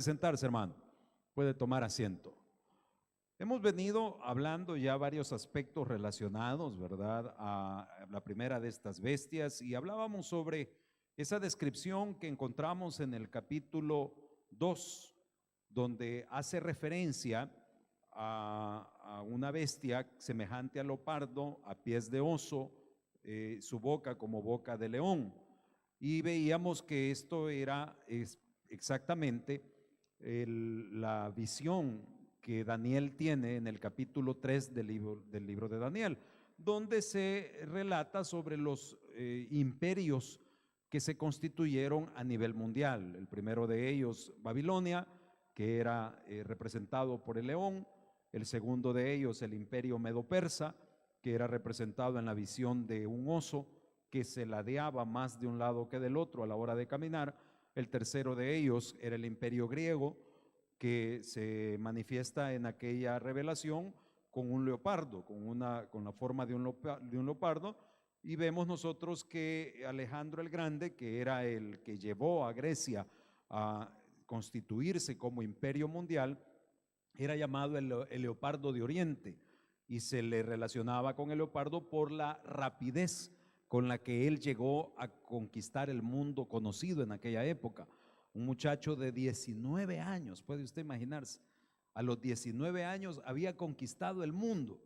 Sentarse, hermano. Puede tomar asiento. Hemos venido hablando ya varios aspectos relacionados, ¿verdad?, a la primera de estas bestias, y hablábamos sobre esa descripción que encontramos en el capítulo 2, donde hace referencia a una bestia semejante al leopardo, a pies de oso, su boca como boca de león. Y veíamos que esto era exactamente la visión que Daniel tiene en el capítulo 3 del libro de Daniel, donde se relata sobre los imperios que se constituyeron a nivel mundial. El primero de ellos, Babilonia, que era representado por el león. El segundo de ellos, el imperio medo-persa, que era representado en la visión de un oso que se ladeaba más de un lado que del otro a la hora de caminar. El tercero de ellos era el imperio griego, que se manifiesta en aquella revelación con un leopardo, con la forma de un leopardo, y vemos nosotros que Alejandro el Grande, que era el que llevó a Grecia a constituirse como imperio mundial, era llamado el leopardo de Oriente, y se le relacionaba con el leopardo por la rapidez con la que él llegó a conquistar el mundo conocido en aquella época. Un muchacho de 19 años, puede usted imaginarse, a los 19 años había conquistado el mundo.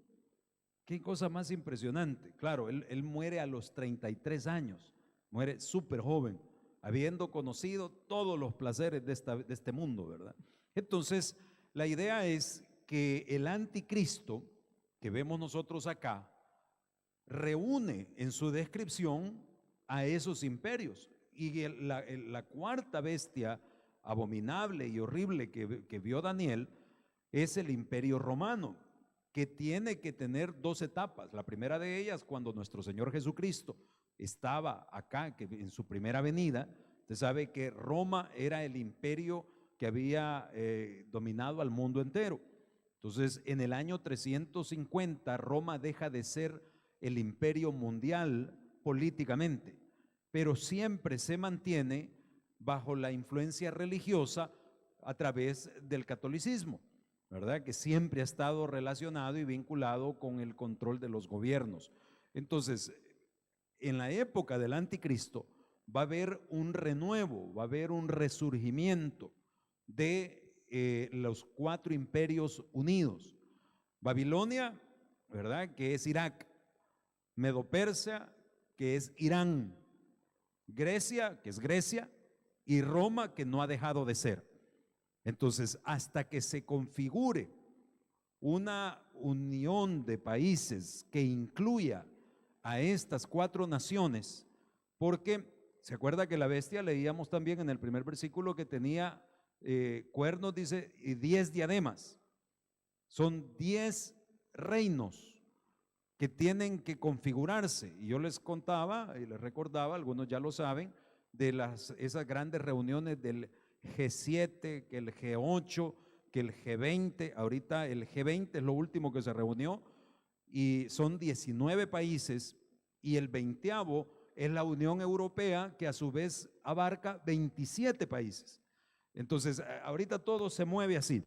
Qué cosa más impresionante. Claro, él muere a los 33 años, muere súper joven, habiendo conocido todos los placeres de este mundo, ¿verdad? Entonces, la idea es que el anticristo que vemos nosotros acá reúne en su descripción a esos imperios. Y la cuarta bestia abominable y horrible que vio Daniel es el imperio romano, que tiene que tener dos etapas. La primera de ellas, cuando nuestro Señor Jesucristo estaba acá, que en su primera venida, usted sabe que Roma era el imperio que había dominado al mundo entero. Entonces, en el año 350, Roma deja de ser el imperio mundial políticamente, pero siempre se mantiene bajo la influencia religiosa a través del catolicismo, ¿verdad?, que siempre ha estado relacionado y vinculado con el control de los gobiernos. Entonces, en la época del anticristo va a haber un renuevo, va a haber un resurgimiento de los cuatro imperios unidos. Babilonia, ¿verdad?, que es Irak; Medo-Persia, que es Irán; Grecia, que es Grecia; y Roma, que no ha dejado de ser. Entonces, hasta que se configure una unión de países que incluya a estas cuatro naciones, porque se acuerda que la bestia, leíamos también en el primer versículo, que tenía cuernos, dice, y 10 diademas. Son 10 reinos que tienen que configurarse. Y yo les contaba y les recordaba, algunos ya lo saben, de esas grandes reuniones del G7, que el G8, que el G20. Ahorita el G20 es lo último que se reunió, y son 19 países, y el 20º es la Unión Europea, que a su vez abarca 27 países. Entonces, ahorita todo se mueve así.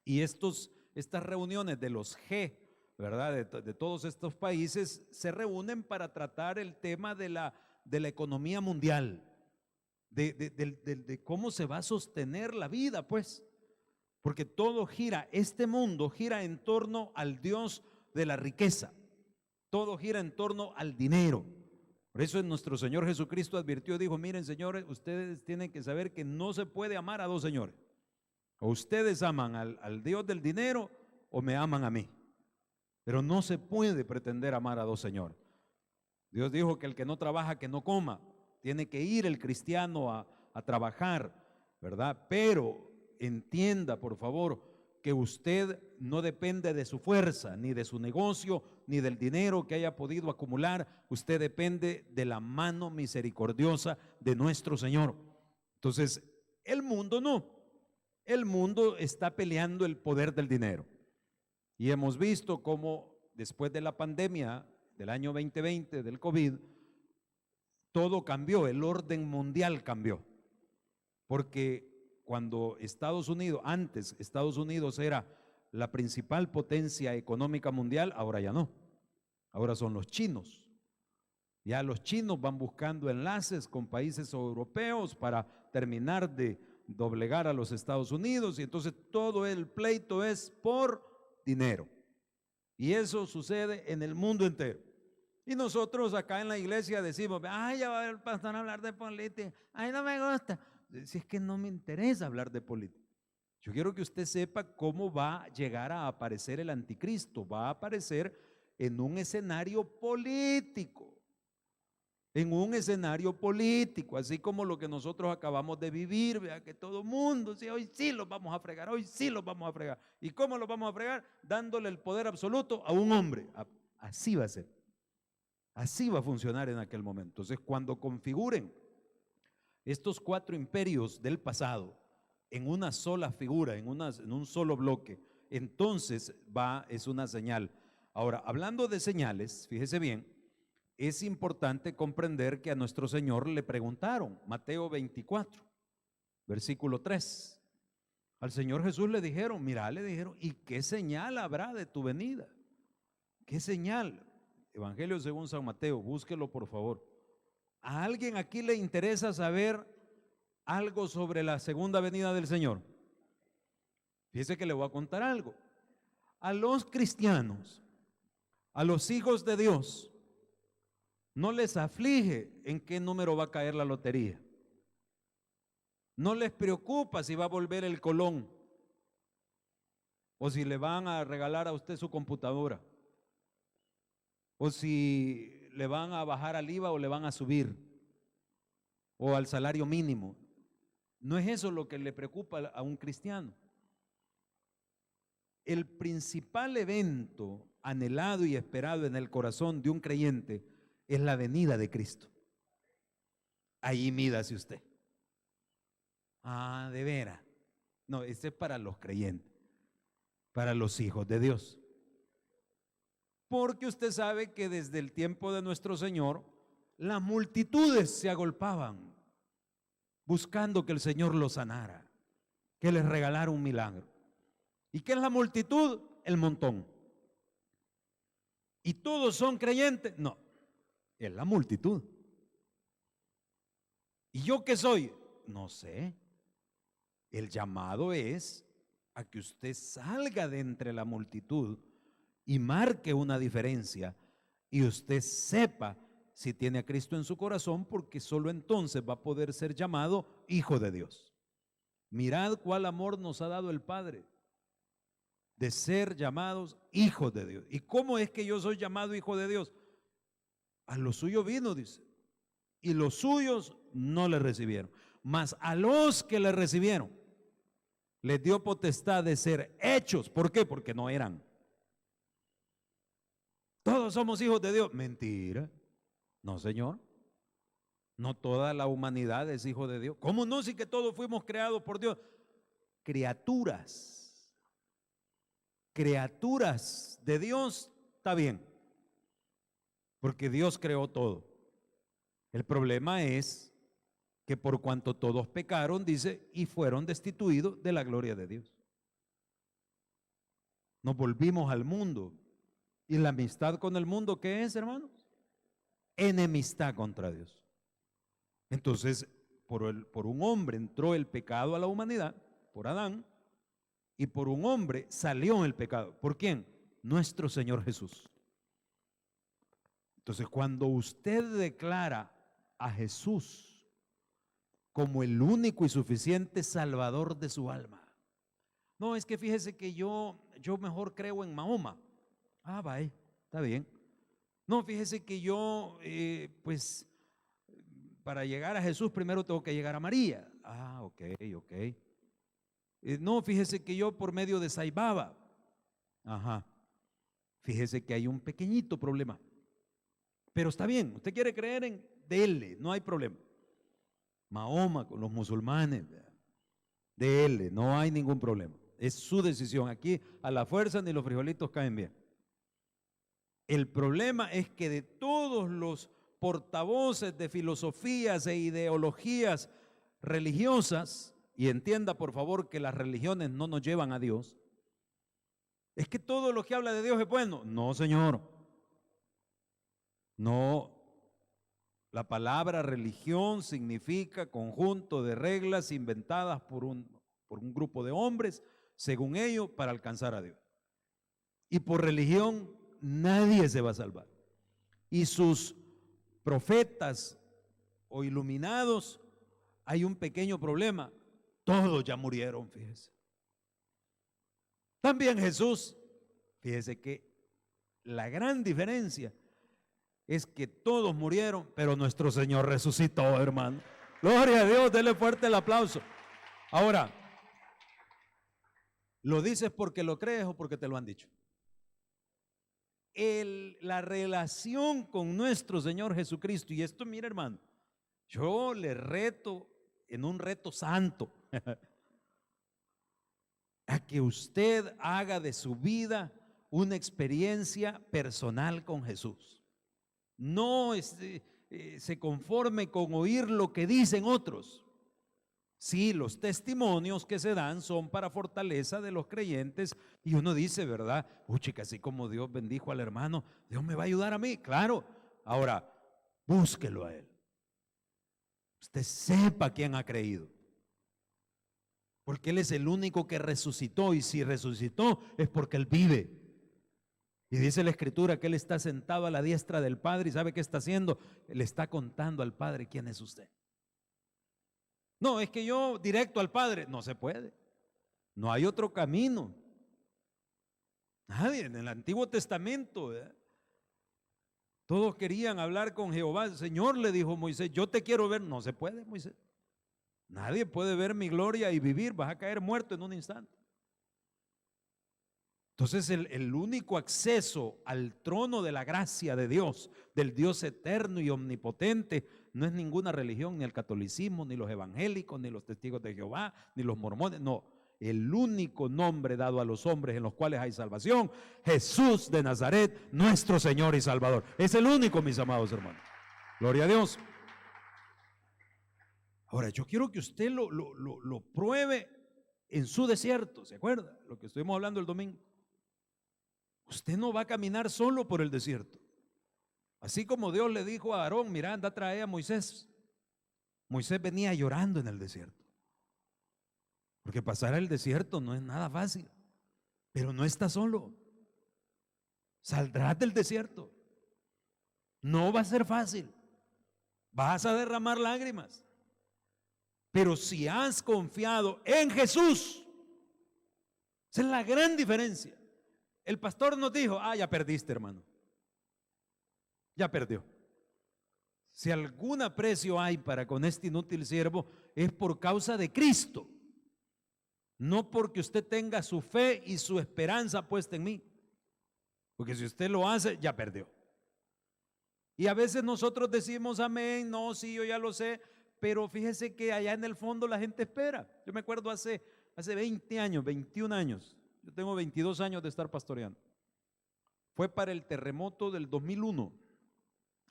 Y estas reuniones de los G, ¿verdad?, de todos estos países, se reúnen para tratar el tema de la economía mundial, de cómo se va a sostener la vida, pues, porque todo gira, este mundo gira en torno al Dios de la riqueza, todo gira en torno al dinero. Por eso nuestro Señor Jesucristo advirtió, dijo: miren, señores, ustedes tienen que saber que no se puede amar a dos señores. O ustedes aman al Dios del dinero, o me aman a mí. Pero no se puede pretender amar a dos señores. Dios dijo que el que no trabaja, que no coma. Tiene que ir el cristiano a trabajar, ¿verdad? Pero entienda, por favor, que usted no depende de su fuerza, ni de su negocio, ni del dinero que haya podido acumular. Usted depende de la mano misericordiosa de nuestro Señor. Entonces, el mundo no. El mundo está peleando el poder del dinero. Y hemos visto cómo después de la pandemia del año 2020, del COVID, todo cambió, el orden mundial cambió. Porque cuando Estados Unidos, antes Estados Unidos era la principal potencia económica mundial, ahora ya no. Ahora son los chinos. Ya los chinos van buscando enlaces con países europeos para terminar de doblegar a los Estados Unidos, y entonces todo el pleito es por dinero. Y eso sucede en el mundo entero. Y nosotros acá en la iglesia decimos, ay, ya va el pastor a hablar de política, ay, no me gusta. Si es que no me interesa hablar de política. Yo quiero que usted sepa cómo va a llegar a aparecer el anticristo. Va a aparecer en un escenario político. En un escenario político, así como lo que nosotros acabamos de vivir, vea que todo mundo, sí, hoy sí los vamos a fregar, hoy sí los vamos a fregar. ¿Y cómo los vamos a fregar? Dándole el poder absoluto a un hombre. Así va a ser. Así va a funcionar en aquel momento. Entonces, cuando configuren estos 4 imperios del pasado en una sola figura, en un solo bloque, entonces es una señal. Ahora, hablando de señales, fíjese bien, es importante comprender que a nuestro Señor le preguntaron, Mateo 24, versículo 3. Al Señor Jesús le dijeron, mira, le dijeron, ¿y qué señal habrá de tu venida? ¿Qué señal? Evangelio según San Mateo, búsquelo por favor. ¿A alguien aquí le interesa saber algo sobre la segunda venida del Señor? Fíjese que le voy a contar algo. A los cristianos, a los hijos de Dios, no les aflige en qué número va a caer la lotería. No les preocupa si va a volver el Colón o si le van a regalar a usted su computadora o si le van a bajar al IVA o le van a subir o al salario mínimo. No es eso lo que le preocupa a un cristiano. El principal evento anhelado y esperado en el corazón de un creyente es la venida de Cristo. Ahí mídase usted. Ah, de veras. No, este es para los creyentes, para los hijos de Dios. Porque usted sabe que desde el tiempo de nuestro Señor, las multitudes se agolpaban buscando que el Señor los sanara, que les regalara un milagro. ¿Y qué es la multitud? El montón. ¿Y todos son creyentes? No, es la multitud. ¿Y yo qué soy? No sé. El llamado es a que usted salga de entre la multitud y marque una diferencia y usted sepa si tiene a Cristo en su corazón, porque solo entonces va a poder ser llamado hijo de Dios. Mirad cuál amor nos ha dado el Padre de ser llamados hijos de Dios. ¿Y cómo es que yo soy llamado hijo de Dios? A lo suyo vino, dice, y los suyos no le recibieron, mas a los que le recibieron les dio potestad de ser hechos. ¿Por qué? Porque no eran. Todos somos hijos de Dios. Mentira. No, Señor. No toda la humanidad es hijo de Dios. ¿Cómo no? Si que todos fuimos creados por Dios. Criaturas. Criaturas de Dios, está bien. Porque Dios creó todo. El problema es que por cuanto todos pecaron, dice, y fueron destituidos de la gloria de Dios. Nos volvimos al mundo. ¿Y la amistad con el mundo qué es, hermanos? Enemistad contra Dios. Entonces, por un hombre entró el pecado a la humanidad, por Adán, y por un hombre salió el pecado. ¿Por quién? Nuestro Señor Jesús. Entonces, cuando usted declara a Jesús como el único y suficiente salvador de su alma. No, es que fíjese que yo mejor creo en Mahoma. Ah, vaya, está bien. No, fíjese que yo, pues, para llegar a Jesús primero tengo que llegar a María. Ah, ok. No, fíjese que yo por medio de Saibaba. Ajá. Fíjese que hay un pequeñito problema. Pero está bien, usted quiere creer en, dele, no hay problema. Mahoma con los musulmanes, dele, no hay ningún problema. Es su decisión. Aquí a la fuerza ni los frijolitos caen bien. El problema es que de todos los portavoces de filosofías e ideologías religiosas y entienda por favor que las religiones no nos llevan a Dios. Es que todo lo que habla de Dios es bueno. No, Señor. No. La palabra religión significa conjunto de reglas inventadas por un grupo de hombres, según ellos, para alcanzar a Dios. Y por religión nadie se va a salvar. Y sus profetas o iluminados, hay un pequeño problema. Todos ya murieron, fíjese. También Jesús, fíjese que la gran diferencia es que todos murieron, pero nuestro Señor resucitó, hermano. Gloria a Dios, denle fuerte el aplauso. Ahora, ¿lo dices porque lo crees o porque te lo han dicho? La relación con nuestro Señor Jesucristo, y esto, mira, hermano, yo le reto en un reto santo a que usted haga de su vida una experiencia personal con Jesús. No se conforme con oír lo que dicen otros. Sí, los testimonios que se dan son para fortaleza de los creyentes y uno dice, ¿verdad? Chica, así como Dios bendijo al hermano, Dios me va a ayudar a mí. Claro, ahora búsquelo a él. Usted sepa quién ha creído. Porque Él es el único que resucitó, y si resucitó es porque Él vive. Y dice la Escritura que Él está sentado a la diestra del Padre y ¿sabe qué está haciendo? Le está contando al Padre quién es usted. No, es que yo directo al Padre, no se puede. No hay otro camino. Nadie en el Antiguo Testamento, todos querían hablar con Jehová. El Señor le dijo a Moisés, yo te quiero ver. No se puede, Moisés. Nadie puede ver mi gloria y vivir, vas a caer muerto en un instante. Entonces el único acceso al trono de la gracia de Dios, del Dios eterno y omnipotente, no es ninguna religión, ni el catolicismo, ni los evangélicos, ni los testigos de Jehová, ni los mormones, no. El único nombre dado a los hombres en los cuales hay salvación, Jesús de Nazaret, nuestro Señor y Salvador. Es el único, mis amados hermanos. Gloria a Dios. Ahora, yo quiero que usted lo pruebe en su desierto, ¿se acuerda? Lo que estuvimos hablando el domingo. Usted no va a caminar solo por el desierto. Así como Dios le dijo a Aarón, mira, anda a traer a Moisés. Moisés venía llorando en el desierto. Porque pasar el desierto no es nada fácil. Pero no está solo. Saldrás del desierto. No va a ser fácil. Vas a derramar lágrimas. Pero si has confiado en Jesús, esa es la gran diferencia. El pastor nos dijo, ya perdiste, hermano. Ya perdió. Si algún aprecio hay para con este inútil siervo, es por causa de Cristo. No porque usted tenga su fe y su esperanza puesta en mí. Porque si usted lo hace, ya perdió. Y a veces nosotros decimos amén, no, sí, yo ya lo sé. Pero fíjese que allá en el fondo la gente espera. Yo me acuerdo hace 20 años, 21 años. Yo tengo 22 años de estar pastoreando. Fue para el terremoto del 2001.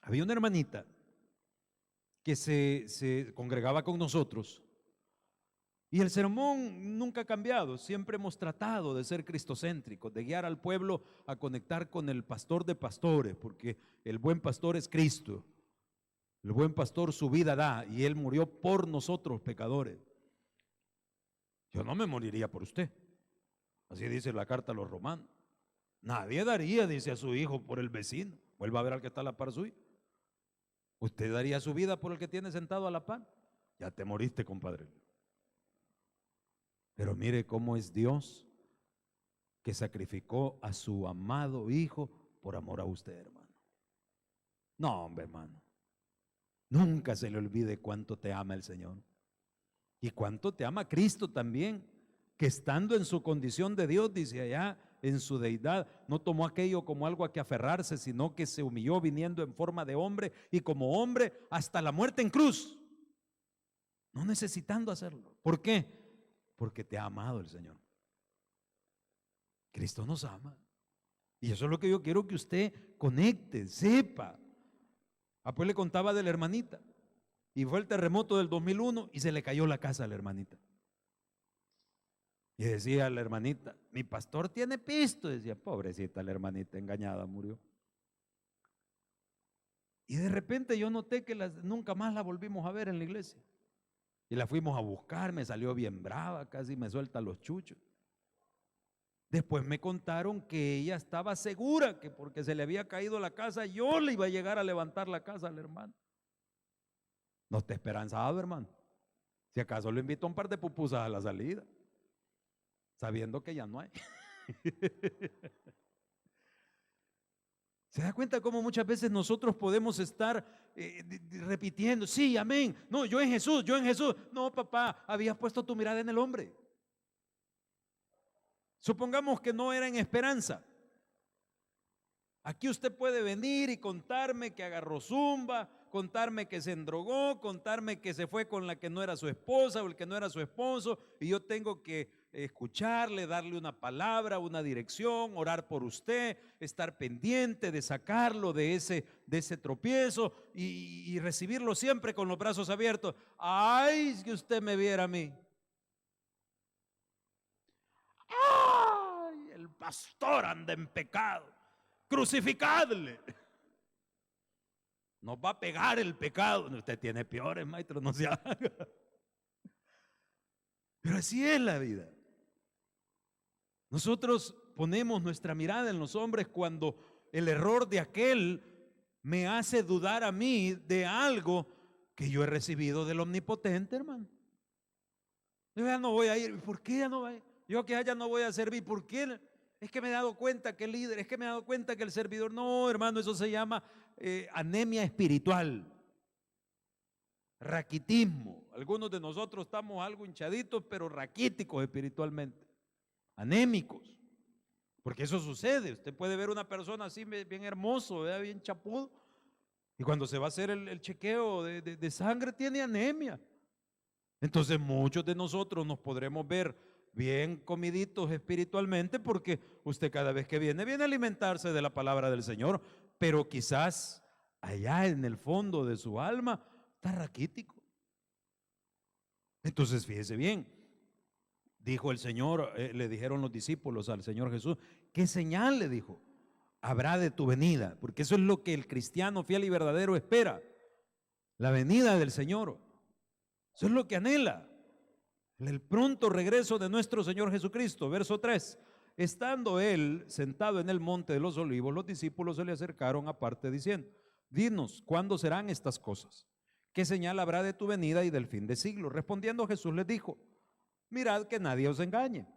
Había una hermanita que se congregaba con nosotros. Y el sermón nunca ha cambiado. Siempre hemos tratado de ser cristocéntricos, de guiar al pueblo a conectar con el pastor de pastores, porque el buen pastor es Cristo. El buen pastor su vida da y Él murió por nosotros pecadores. Yo no me moriría por usted. Así dice la carta a los romanos. Nadie daría, dice, a su hijo por el vecino. Vuelva a ver al que está a la par suya. ¿Usted daría su vida por el que tiene sentado a la par? Ya te moriste, compadre. Pero mire cómo es Dios que sacrificó a su amado hijo por amor a usted, hermano. No, hombre, hermano. Nunca se le olvide cuánto te ama el Señor. Y cuánto te ama Cristo también, que estando en su condición de Dios, dice allá, en su deidad, no tomó aquello como algo a que aferrarse, sino que se humilló viniendo en forma de hombre y como hombre hasta la muerte en cruz. No necesitando hacerlo. ¿Por qué? Porque te ha amado el Señor. Cristo nos ama. Y eso es lo que yo quiero que usted conecte, sepa. Pues le contaba de la hermanita. Y fue el terremoto del 2001 y se le cayó la casa a la hermanita. Y decía la hermanita, mi pastor tiene pisto. Decía, pobrecita la hermanita, engañada, murió. Y de repente yo noté que nunca más la volvimos a ver en la iglesia. Y la fuimos a buscar, me salió bien brava, casi me suelta los chuchos. Después me contaron que ella estaba segura que porque se le había caído la casa, yo le iba a llegar a levantar la casa al hermano. No te esperanzaba, hermano. Si acaso lo invito a un par de pupusas a la salida, sabiendo que ya no hay. ¿Se da cuenta cómo muchas veces nosotros podemos estar repitiendo, sí, amén, no, yo en Jesús, yo en Jesús? No, papá, habías puesto tu mirada en el hombre. Supongamos que no era en esperanza. Aquí usted puede venir y contarme que agarró zumba, contarme que se endrogó, contarme que se fue con la que no era su esposa o el que no era su esposo, y yo tengo que escucharle, darle una palabra, una dirección, orar por usted, estar pendiente de sacarlo de ese tropiezo y recibirlo siempre con los brazos abiertos. Ay, si usted me viera a mí. Ay, el pastor anda en pecado. Crucificadle. Nos va a pegar el pecado. Usted tiene peores, maestro, no se haga. Pero así es la vida. Nosotros ponemos nuestra mirada en los hombres cuando el error de aquel me hace dudar a mí de algo que yo he recibido del Omnipotente, hermano. Yo ya no voy a ir. ¿Por qué ya no voy a ir? Yo que ya no voy a servir. ¿Por qué? Es que me he dado cuenta que el líder, es que me he dado cuenta que el servidor. No, hermano, eso se llama anemia espiritual, raquitismo. Algunos de nosotros estamos algo hinchaditos, pero raquíticos espiritualmente, anémicos. Porque eso sucede. Usted puede ver una persona así bien hermoso, bien chapudo, y cuando se va a hacer el chequeo de sangre tiene anemia. Entonces muchos de nosotros nos podremos ver bien comiditos espiritualmente porque usted cada vez que viene a alimentarse de la palabra del Señor, pero quizás allá en el fondo de su alma está raquítico. Entonces fíjese bien, dijo el Señor, le dijeron los discípulos al Señor Jesús, ¿qué señal le dijo? Habrá de tu venida, porque eso es lo que el cristiano fiel y verdadero espera, la venida del Señor. Eso es lo que anhela, el pronto regreso de nuestro Señor Jesucristo. Verso 3, estando él sentado en el monte de los olivos, los discípulos se le acercaron aparte diciendo, dinos, ¿cuándo serán estas cosas? ¿Qué señal habrá de tu venida y del fin de siglo? Respondiendo Jesús les dijo, mirad que nadie os engañe.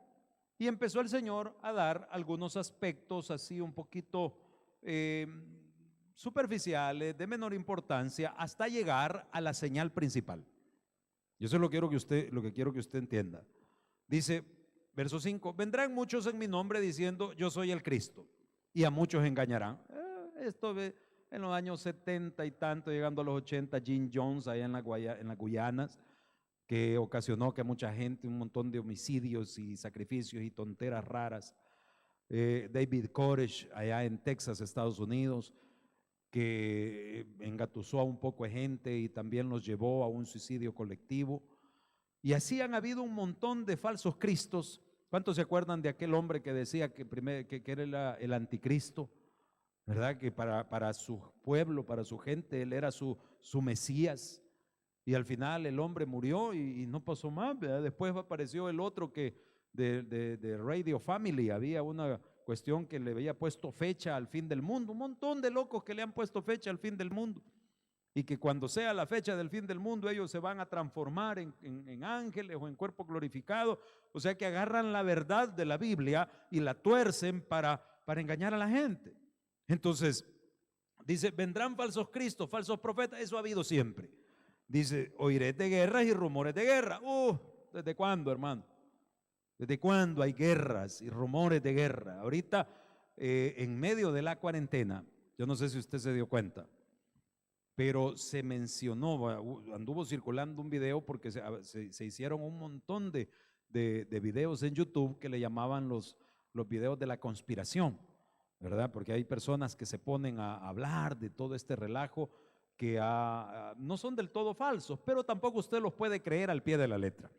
Y empezó el Señor a dar algunos aspectos así un poquito superficiales, de menor importancia, hasta llegar a la señal principal. Y eso es lo que quiero que usted entienda. Dice, verso 5, vendrán muchos en mi nombre diciendo, yo soy el Cristo, y a muchos engañarán. Esto en los años 70 y tanto, llegando a los 80, Jim Jones, allá en las Guyanas, que ocasionó que mucha gente, un montón de homicidios y sacrificios y tonteras raras. David Koresh, allá en Texas, Estados Unidos, que engatusó a un poco de gente y también los llevó a un suicidio colectivo. Y así han habido un montón de falsos cristos. ¿Cuántos se acuerdan de aquel hombre que decía que era el anticristo? ¿Verdad? Que para su pueblo, para su gente, él era su Mesías. Y al final el hombre murió y no pasó más, ¿verdad? Después apareció el otro que de Radio Family, había una cuestión que le había puesto fecha al fin del mundo, un montón de locos que le han puesto fecha al fin del mundo, y que cuando sea la fecha del fin del mundo ellos se van a transformar en ángeles o en cuerpo glorificado. O sea que agarran la verdad de la Biblia y la tuercen para engañar a la gente. Entonces dice, vendrán falsos cristos, falsos profetas, eso ha habido siempre. Dice, oiré de guerras y rumores de guerra. ¿Desde cuándo, hermano? ¿Desde cuándo hay guerras y rumores de guerra? Ahorita, en medio de la cuarentena, yo no sé si usted se dio cuenta, pero se mencionó, anduvo circulando un video porque se hicieron un montón de videos en YouTube que le llamaban los videos de la conspiración, ¿verdad? Porque hay personas que se ponen a hablar de todo este relajo que no son del todo falsos, pero tampoco usted los puede creer al pie de la letra.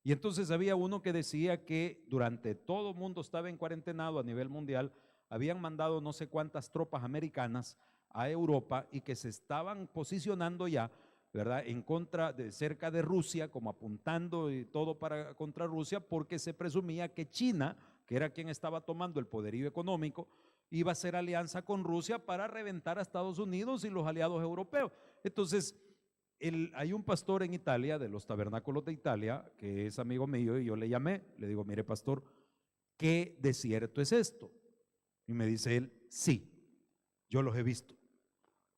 Y entonces había uno que decía que durante todo el mundo estaba en cuarentenado a nivel mundial, habían mandado no sé cuántas tropas americanas a Europa y que se estaban posicionando ya, ¿verdad?, en contra de cerca de Rusia, como apuntando y todo para contra Rusia, porque se presumía que China, que era quien estaba tomando el poderío económico, iba a hacer alianza con Rusia para reventar a Estados Unidos y los aliados europeos. Entonces, hay un pastor en Italia, de los tabernáculos de Italia, que es amigo mío, y yo le llamé, le digo, mire pastor, ¿qué desierto es esto? Y me dice él, sí, yo los he visto.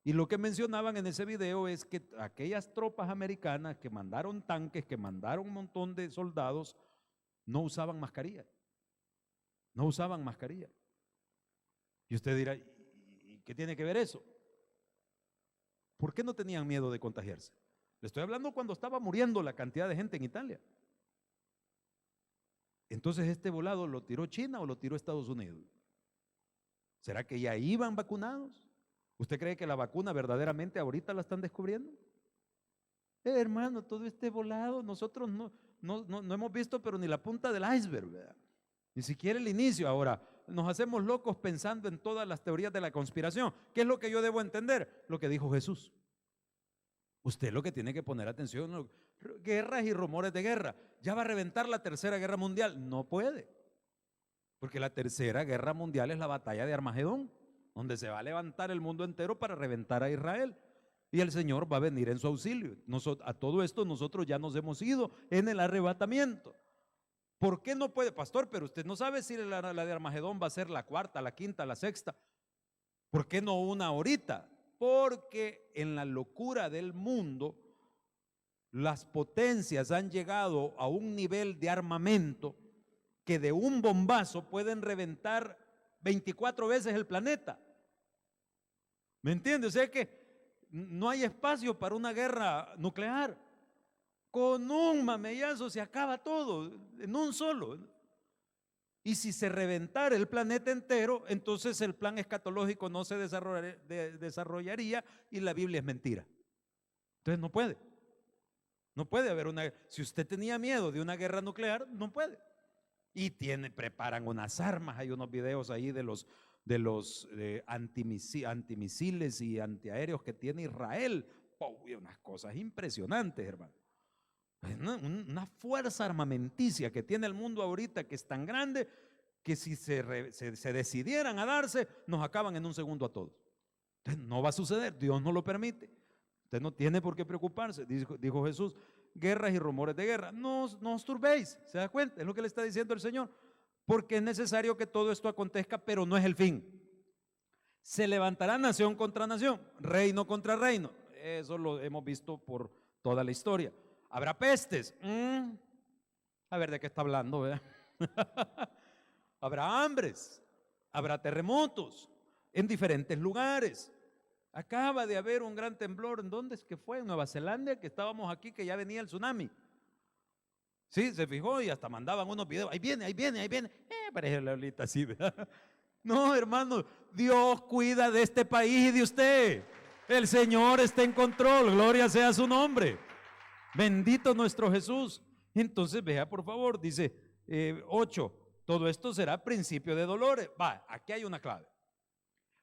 Y lo que mencionaban en ese video es que aquellas tropas americanas que mandaron tanques, que mandaron un montón de soldados, no usaban mascarilla. No usaban mascarilla. Y usted dirá, ¿y qué tiene que ver eso? ¿Por qué no tenían miedo de contagiarse? Le estoy hablando cuando estaba muriendo la cantidad de gente en Italia. Entonces, ¿este volado lo tiró China o lo tiró Estados Unidos? ¿Será que ya iban vacunados? ¿Usted cree que la vacuna verdaderamente ahorita la están descubriendo? Hermano, todo este volado nosotros no hemos visto, pero ni la punta del iceberg, ¿verdad? Ni siquiera el inicio. Ahora, nos hacemos locos pensando en todas las teorías de la conspiración. ¿Qué es lo que yo debo entender? Lo que dijo Jesús. Usted lo que tiene que poner atención, guerras y rumores de guerra. Ya va a reventar la tercera guerra mundial. No puede. Porque la tercera guerra mundial es la batalla de Armagedón, donde se va a levantar el mundo entero para reventar a Israel. Y el Señor va a venir en su auxilio. A todo esto nosotros ya nos hemos ido en el arrebatamiento. ¿Por qué no puede, pastor? Pero usted no sabe si la de Armagedón va a ser la cuarta, la quinta, la sexta. ¿Por qué no una ahorita? Porque en la locura del mundo, las potencias han llegado a un nivel de armamento que de un bombazo pueden reventar 24 veces el planeta. ¿Me entiende? O sea que no hay espacio para una guerra nuclear. Con un mamellazo se acaba todo, en un solo. Y si se reventara el planeta entero, entonces el plan escatológico no se desarrollaría y la Biblia es mentira. Entonces no puede. No puede haber una. Si usted tenía miedo de una guerra nuclear, no puede. Y preparan unas armas. Hay unos videos ahí de los antimisiles y antiaéreos que tiene Israel. Unas cosas impresionantes, hermano. Una fuerza armamenticia que tiene el mundo ahorita, que es tan grande que si se decidieran a darse, nos acaban en un segundo a todos. Entonces no va a suceder, Dios no lo permite. Usted no tiene por qué preocuparse, dijo Jesús. Guerras y rumores de guerra, no os turbéis, ¿se da cuenta? Es lo que le está diciendo el Señor, porque es necesario que todo esto acontezca, pero no es el fin. Se levantará nación contra nación, reino contra reino. Eso lo hemos visto por toda la historia. Habrá pestes. A ver de qué está hablando, ¿verdad? Habrá hambres, habrá terremotos en diferentes lugares. Acaba de haber un gran temblor. ¿En dónde es que fue? En Nueva Zelanda, que estábamos aquí, que ya venía el tsunami. Sí, se fijó y hasta mandaban unos videos. Ahí viene, ahí viene, ahí viene. Parece la Lolita así, ¿verdad? No, hermano, Dios cuida de este país y de usted. El Señor está en control, gloria sea su nombre. Bendito nuestro Jesús. Entonces, vea por favor, dice 8, todo esto será principio de dolores. Va, aquí hay una clave.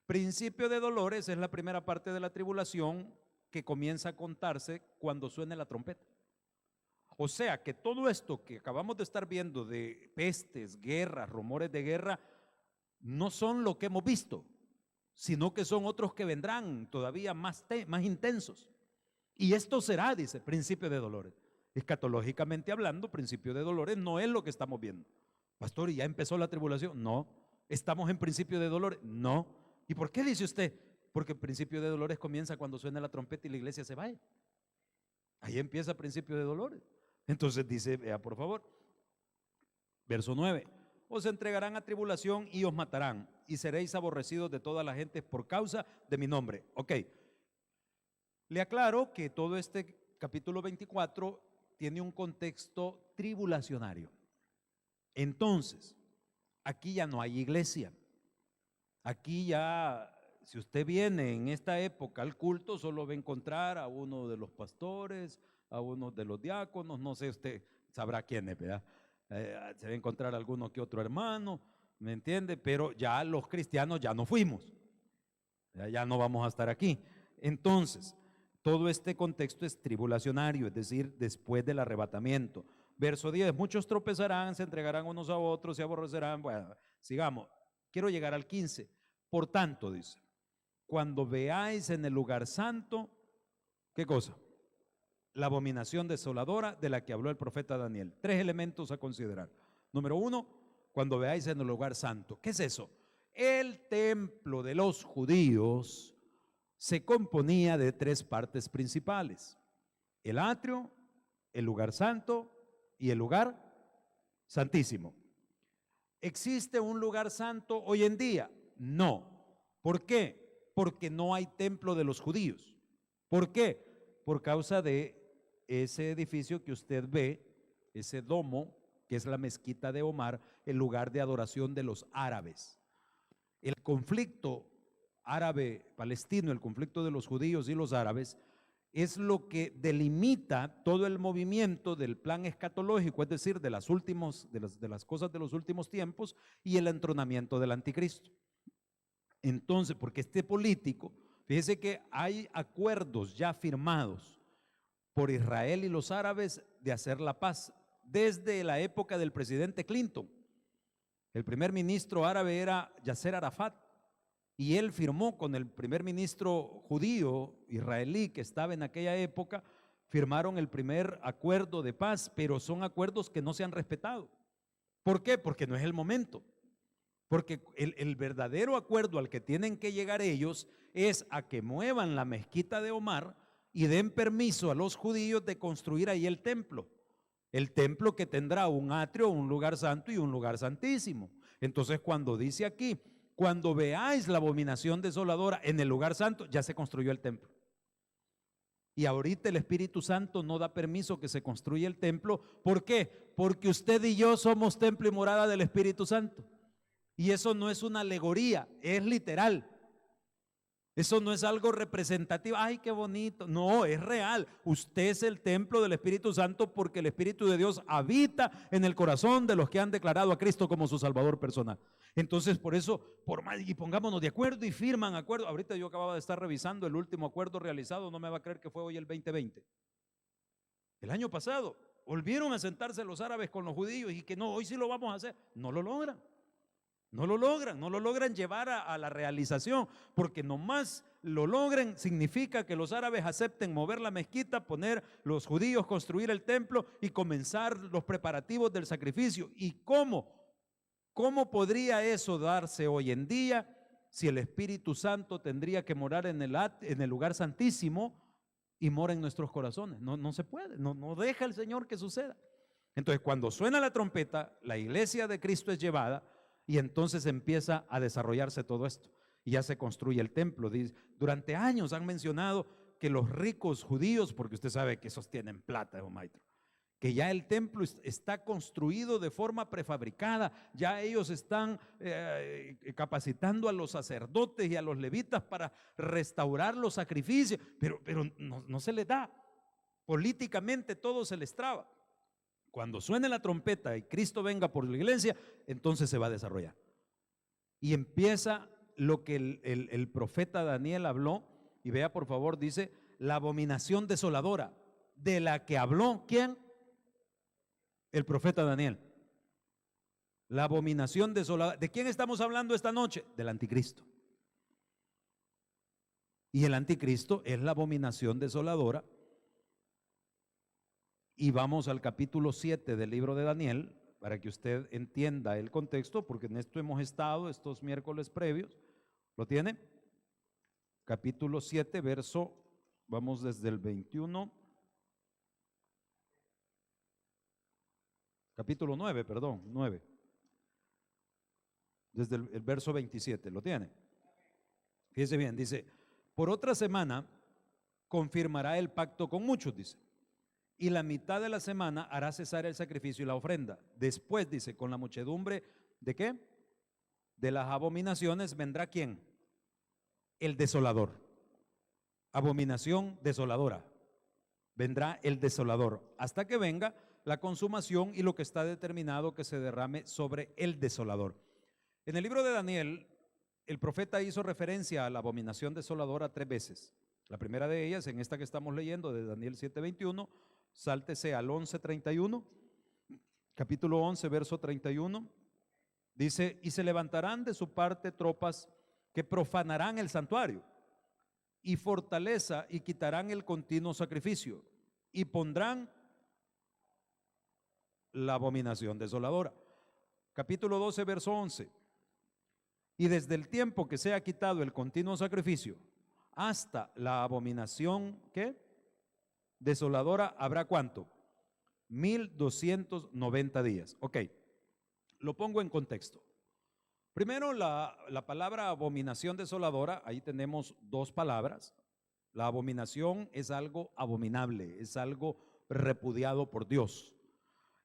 Principio de dolores es la primera parte de la tribulación que comienza a contarse cuando suene la trompeta. O sea que todo esto que acabamos de estar viendo de pestes, guerras, rumores de guerra, no son lo que hemos visto, sino que son otros que vendrán todavía más intensos. Y esto será, dice, principio de dolores. Escatológicamente hablando, principio de dolores no es lo que estamos viendo. Pastor, ¿y ya empezó la tribulación? No. ¿Estamos en principio de dolores? No. ¿Y por qué dice usted? Porque el principio de dolores comienza cuando suena la trompeta y la iglesia se vaya. Ahí empieza el principio de dolores. Entonces dice, vea por favor, verso 9. Os entregarán a tribulación y os matarán, y seréis aborrecidos de toda la gente por causa de mi nombre. Ok. Le aclaro que todo este capítulo 24 tiene un contexto tribulacionario. Entonces, aquí ya no hay iglesia. Aquí ya, si usted viene en esta época al culto, solo va a encontrar a uno de los pastores, a uno de los diáconos, no sé usted, sabrá quién es, ¿verdad? Se va a encontrar alguno que otro hermano, ¿me entiende? Pero ya los cristianos ya no fuimos, ya no vamos a estar aquí. Entonces, todo este contexto es tribulacionario, es decir, después del arrebatamiento. Verso 10, muchos tropezarán, se entregarán unos a otros, se aborrecerán. Bueno, sigamos. Quiero llegar al 15. Por tanto, dice, cuando veáis en el lugar santo, ¿qué cosa? La abominación desoladora de la que habló el profeta Daniel. 3 elementos a considerar. Número 1, cuando veáis en el lugar santo. ¿Qué es eso? El templo de los judíos se componía de 3 partes principales: el atrio, el lugar santo y el lugar santísimo. ¿Existe un lugar santo hoy en día? No. ¿Por qué? Porque no hay templo de los judíos. ¿Por qué? Por causa de ese edificio que usted ve, ese domo, que es la mezquita de Omar, el lugar de adoración de los árabes. El conflicto árabe-palestino, el conflicto de los judíos y los árabes, es lo que delimita todo el movimiento del plan escatológico, es decir, de las cosas de los últimos tiempos y el entronamiento del anticristo. Entonces, porque este político, fíjese que hay acuerdos ya firmados por Israel y los árabes de hacer la paz desde la época del presidente Clinton. El primer ministro árabe era Yasser Arafat, y él firmó con el primer ministro judío israelí que estaba en aquella época, firmaron el primer acuerdo de paz, pero son acuerdos que no se han respetado. ¿Por qué? Porque no es el momento. Porque el verdadero acuerdo al que tienen que llegar ellos es a que muevan la mezquita de Omar y den permiso a los judíos de construir ahí el templo. El templo que tendrá un atrio, un lugar santo y un lugar santísimo. Entonces, cuando dice aquí, cuando veáis la abominación desoladora en el lugar santo, ya se construyó el templo. Y ahorita el Espíritu Santo no da permiso que se construya el templo. ¿Por qué? Porque usted y yo somos templo y morada del Espíritu Santo. Y eso no es una alegoría, es literal. Eso no es algo representativo. Ay, qué bonito. No, es real. Usted es el templo del Espíritu Santo porque el Espíritu de Dios habita en el corazón de los que han declarado a Cristo como su Salvador personal. Entonces, por eso, por más y pongámonos de acuerdo y firman acuerdo. Ahorita yo acababa de estar revisando el último acuerdo realizado, no me va a creer que fue hoy el 2020. El año pasado volvieron a sentarse los árabes con los judíos y que no, hoy sí lo vamos a hacer. No lo logran. No lo logran llevar a la realización, porque nomás lo logren significa que los árabes acepten mover la mezquita, poner los judíos, construir el templo y comenzar los preparativos del sacrificio. ¿Y cómo? ¿Cómo podría eso darse hoy en día si el Espíritu Santo tendría que morar en el lugar santísimo y mora en nuestros corazones? No se puede, no deja el Señor que suceda. Entonces, cuando suena la trompeta, la iglesia de Cristo es llevada. Y entonces empieza a desarrollarse todo esto. Y ya se construye el templo. Durante años han mencionado que los ricos judíos, porque usted sabe que esos tienen plata, maestro, que ya el templo está construido de forma prefabricada. Ya ellos están capacitando a los sacerdotes y a los levitas para restaurar los sacrificios. Pero no se les da. Políticamente todo se les traba. Cuando suene la trompeta y Cristo venga por la iglesia, entonces se va a desarrollar. Y empieza lo que el profeta Daniel habló, y vea por favor, dice, la abominación desoladora, de la que habló, ¿quién? El profeta Daniel. La abominación desoladora. ¿De quién estamos hablando esta noche? Del anticristo. Y el anticristo es la abominación desoladora. Y vamos al capítulo 7 del libro de Daniel, para que usted entienda el contexto, porque en esto hemos estado estos miércoles previos. ¿Lo tiene? Capítulo 7, verso, vamos desde el 21. Capítulo 9, perdón, 9. Desde el verso 27, ¿lo tiene? Fíjese bien, dice, por otra semana confirmará el pacto con muchos, dice. Y la mitad de la semana hará cesar el sacrificio y la ofrenda. Después, dice, con la muchedumbre, ¿de qué? De las abominaciones vendrá ¿quién? El desolador. Abominación desoladora. Vendrá el desolador. Hasta que venga la consumación y lo que está determinado que se derrame sobre el desolador. En el libro de Daniel, el profeta hizo referencia a la abominación desoladora 3 veces. La primera de ellas, en esta que estamos leyendo de Daniel 7:21, sáltese al 11:31, capítulo 11, verso 31, dice: y se levantarán de su parte tropas que profanarán el santuario y fortaleza y quitarán el continuo sacrificio y pondrán la abominación desoladora. Capítulo 12, verso 11. Y desde el tiempo que sea quitado el continuo sacrificio hasta la abominación, ¿qué? Desoladora, ¿habrá cuánto? 1290 días. Ok, lo pongo en contexto. Primero, la palabra abominación desoladora, ahí tenemos dos palabras. La abominación es algo abominable, es algo repudiado por Dios.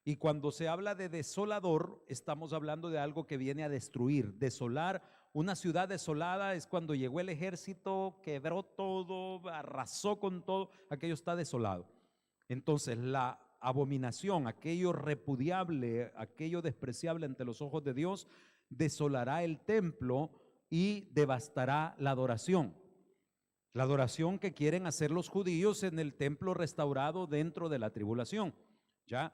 Y cuando se habla de desolador, estamos hablando de algo que viene a destruir. Desolar, una ciudad desolada es cuando llegó el ejército, quebró todo, arrasó con todo, aquello está desolado. Entonces la abominación, aquello repudiable, aquello despreciable ante los ojos de Dios, desolará el templo y devastará la adoración. La adoración que quieren hacer los judíos en el templo restaurado dentro de la tribulación. ¿Ya?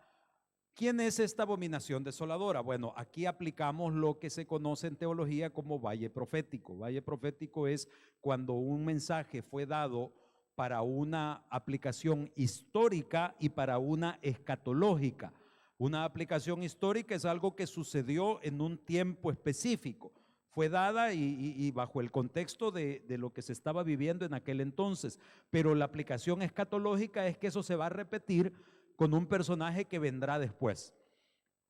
¿Quién es esta abominación desoladora? Bueno, aquí aplicamos lo que se conoce en teología como valle profético. Valle profético es cuando un mensaje fue dado para una aplicación histórica y para una escatológica. Una aplicación histórica es algo que sucedió en un tiempo específico. Fue dada y bajo el contexto de lo que se estaba viviendo en aquel entonces. Pero la aplicación escatológica es que eso se va a repetir con un personaje que vendrá después.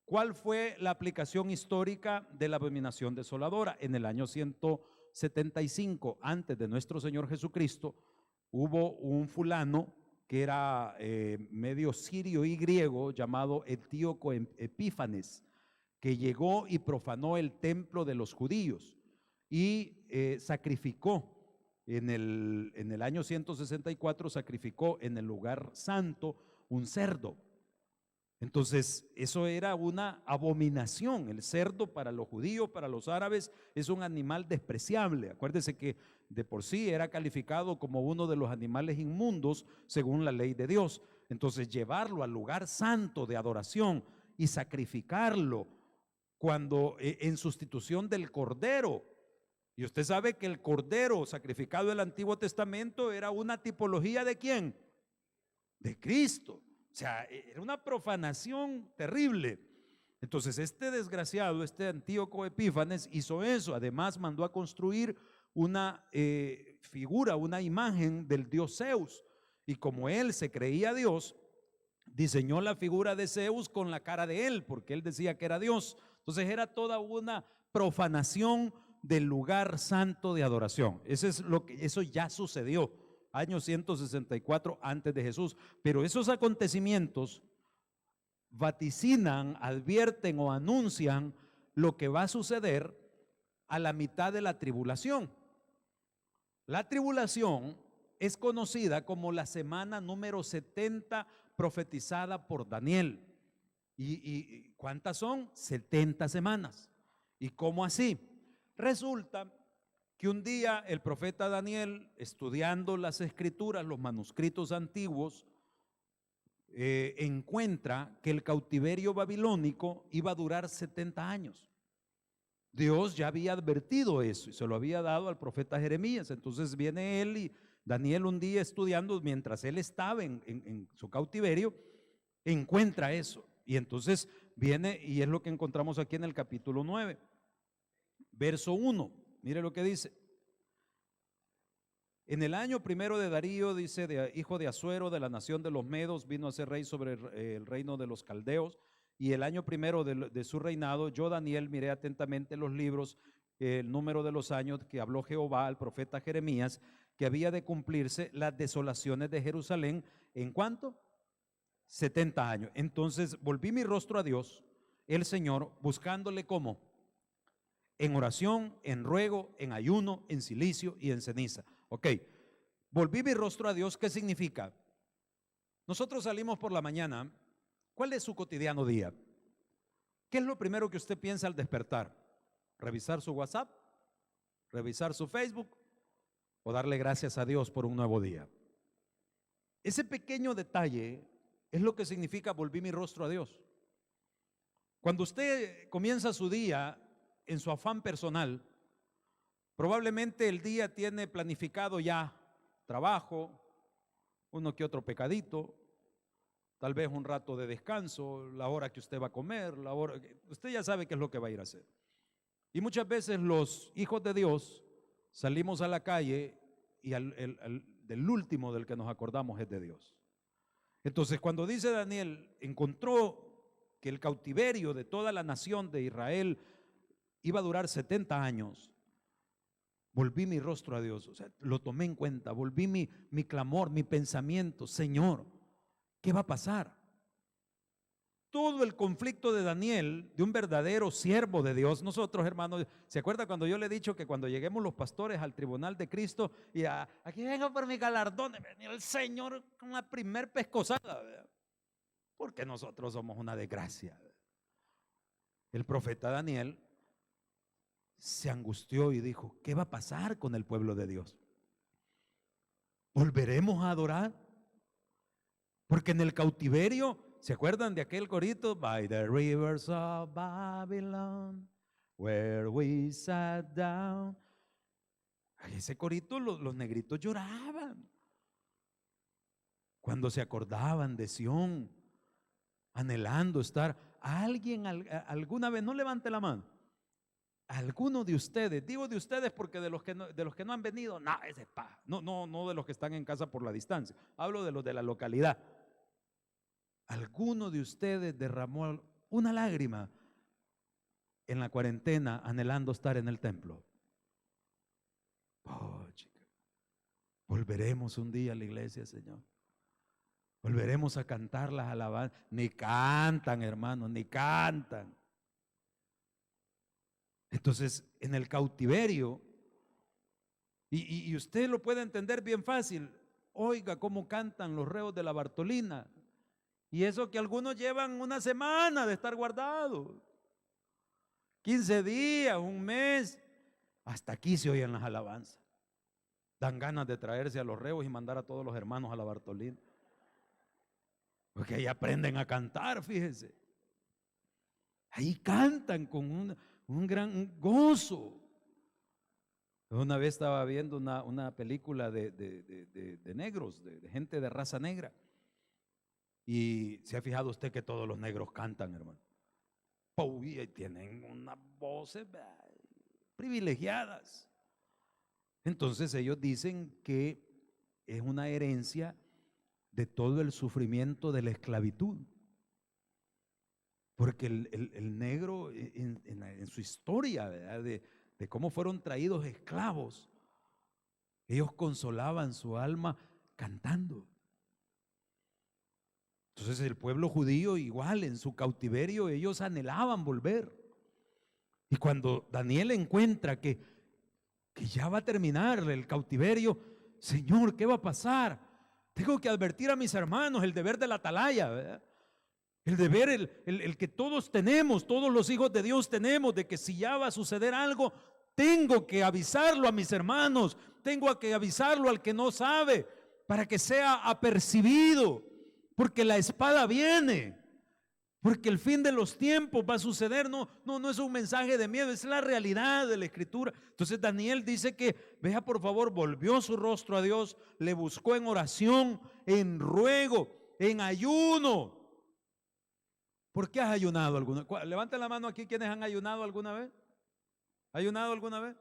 ¿Cuál fue la aplicación histórica de la abominación desoladora? En el año 175, antes de nuestro Señor Jesucristo, hubo un fulano que era medio sirio y griego, llamado Antíoco Epífanes, que llegó y profanó el templo de los judíos y sacrificó en el año 164, sacrificó en el lugar santo un cerdo. Entonces, eso era una abominación. El cerdo para los judíos, para los árabes, es un animal despreciable. Acuérdense que de por sí era calificado como uno de los animales inmundos según la ley de Dios. Entonces, llevarlo al lugar santo de adoración y sacrificarlo cuando en sustitución del cordero. Y usted sabe que el cordero sacrificado en el Antiguo Testamento era una tipología ¿de quién? De Cristo. O sea, era una profanación terrible. Entonces este desgraciado, este Antíoco Epífanes, hizo eso. Además mandó a construir una figura, una imagen del dios Zeus. Y como él se creía Dios, diseñó la figura de Zeus con la cara de él, porque él decía que era Dios. Entonces era toda una profanación del lugar santo de adoración. Eso ya sucedió. Año 164 antes de Jesús. Pero esos acontecimientos vaticinan, advierten o anuncian lo que va a suceder a la mitad de la tribulación. La tribulación es conocida como la semana número 70 profetizada por Daniel. ¿Y cuántas son? 70 semanas. ¿Y cómo así? Resulta que un día el profeta Daniel, estudiando las escrituras, los manuscritos antiguos, encuentra que el cautiverio babilónico iba a durar 70 años. Dios ya había advertido eso y se lo había dado al profeta Jeremías. Entonces viene él y Daniel un día estudiando, mientras él estaba en su cautiverio, encuentra eso. Y entonces viene, y es lo que encontramos aquí en el capítulo 9, verso 1. Mire lo que dice. En el año primero de Darío, dice, hijo de Asuero, de la nación de los Medos, vino a ser rey sobre el reino de los caldeos. Y el año primero de su reinado, yo, Daniel, miré atentamente los libros, el número de los años que habló Jehová al profeta Jeremías, que había de cumplirse las desolaciones de Jerusalén. ¿En cuánto? 70 años. Entonces volví mi rostro a Dios, el Señor, buscándole ¿cómo? En oración, en ruego, en ayuno, en cilicio y en ceniza. Ok, volví mi rostro a Dios. ¿Qué significa? Nosotros salimos por la mañana ¿Cuál es su cotidiano día? ¿Qué es lo primero que usted piensa al despertar? ¿Revisar su WhatsApp? ¿Revisar su Facebook? ¿O darle gracias a Dios por un nuevo día? Ese pequeño detalle es lo que significa volví mi rostro a Dios. Cuando usted comienza su día en su afán personal, probablemente el día tiene planificado ya trabajo, uno que otro pecadito, tal vez un rato de descanso, la hora que usted va a comer, la hora, usted ya sabe qué es lo que va a ir a hacer. Y muchas veces los hijos de Dios salimos a la calle y del último del que nos acordamos es de Dios. Entonces, cuando dice Daniel, encontró que el cautiverio de toda la nación de Israel iba a durar 70 años, volví mi rostro a Dios, o sea, lo tomé en cuenta, volví mi clamor, mi pensamiento, Señor, ¿qué va a pasar? Todo el conflicto de Daniel, de un verdadero siervo de Dios. Nosotros, hermanos, ¿se acuerda cuando yo le he dicho que cuando lleguemos los pastores al tribunal de Cristo y aquí vengo por mi galardón, venía el Señor con la primer pescosada, ¿verdad? Porque nosotros somos una desgracia, ¿verdad? El profeta Daniel se angustió y dijo, ¿qué va a pasar con el pueblo de Dios? ¿Volveremos a adorar? Porque en el cautiverio, ¿se acuerdan de aquel corito? By the rivers of Babylon, where we sat down. Ese corito los negritos lloraban cuando se acordaban de Sión, anhelando estar. ¿Alguien alguna vez, no levante la mano, alguno de ustedes, digo de ustedes porque de los que no han venido, no, ese es paja, no de los que están en casa por la distancia, hablo de los de la localidad? ¿Alguno de ustedes derramó una lágrima en la cuarentena anhelando estar en el templo? Oh, chica, volveremos un día a la iglesia, Señor. Volveremos a cantar las alabanzas. Ni cantan, hermanos, ni cantan. Entonces, en el cautiverio, y usted lo puede entender bien fácil. Oiga cómo cantan los reos de la Bartolina. Y eso que algunos llevan una semana de estar guardados, 15 días, un mes. Hasta aquí se oyen las alabanzas. Dan ganas de traerse a los reos y mandar a todos los hermanos a la Bartolina, porque ahí aprenden a cantar, fíjense. Ahí cantan con un gran gozo. Una vez estaba viendo una película de negros, de gente de raza negra. Y se ha fijado usted que todos los negros cantan, hermano. Y tienen unas voces privilegiadas. Entonces ellos dicen que es una herencia de todo el sufrimiento de la esclavitud. Porque el negro en su historia, ¿verdad? De cómo fueron traídos esclavos, ellos consolaban su alma cantando. Entonces el pueblo judío igual en su cautiverio ellos anhelaban volver. Y cuando Daniel encuentra que ya va a terminar el cautiverio, Señor, ¿qué va a pasar? Tengo que advertir a mis hermanos el deber de la atalaya, ¿verdad? El deber, el que todos tenemos, todos los hijos de Dios tenemos, de que si ya va a suceder algo, tengo que avisarlo a mis hermanos, tengo que avisarlo al que no sabe, para que sea apercibido, porque la espada viene, porque el fin de los tiempos va a suceder. No es un mensaje de miedo, es la realidad de la Escritura. Entonces Daniel dice que, vea por favor, volvió su rostro a Dios, le buscó en oración, en ruego, en ayuno. ¿Por qué has ayunado alguna vez? Levanten la mano aquí quienes han ayunado alguna vez. ¿Ayunado alguna vez?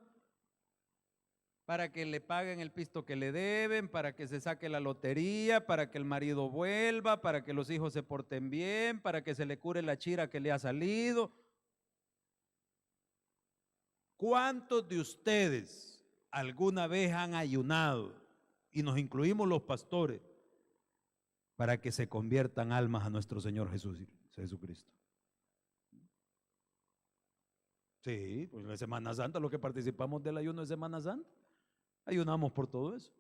Para que le paguen el pisto que le deben, para que se saque la lotería, para que el marido vuelva, para que los hijos se porten bien, para que se le cure la chira que le ha salido. ¿Cuántos de ustedes alguna vez han ayunado, y nos incluimos los pastores, para que se conviertan almas a nuestro Señor Jesucristo? Sí, pues en Semana Santa, los que participamos del ayuno de Semana Santa, ayunamos por todo eso.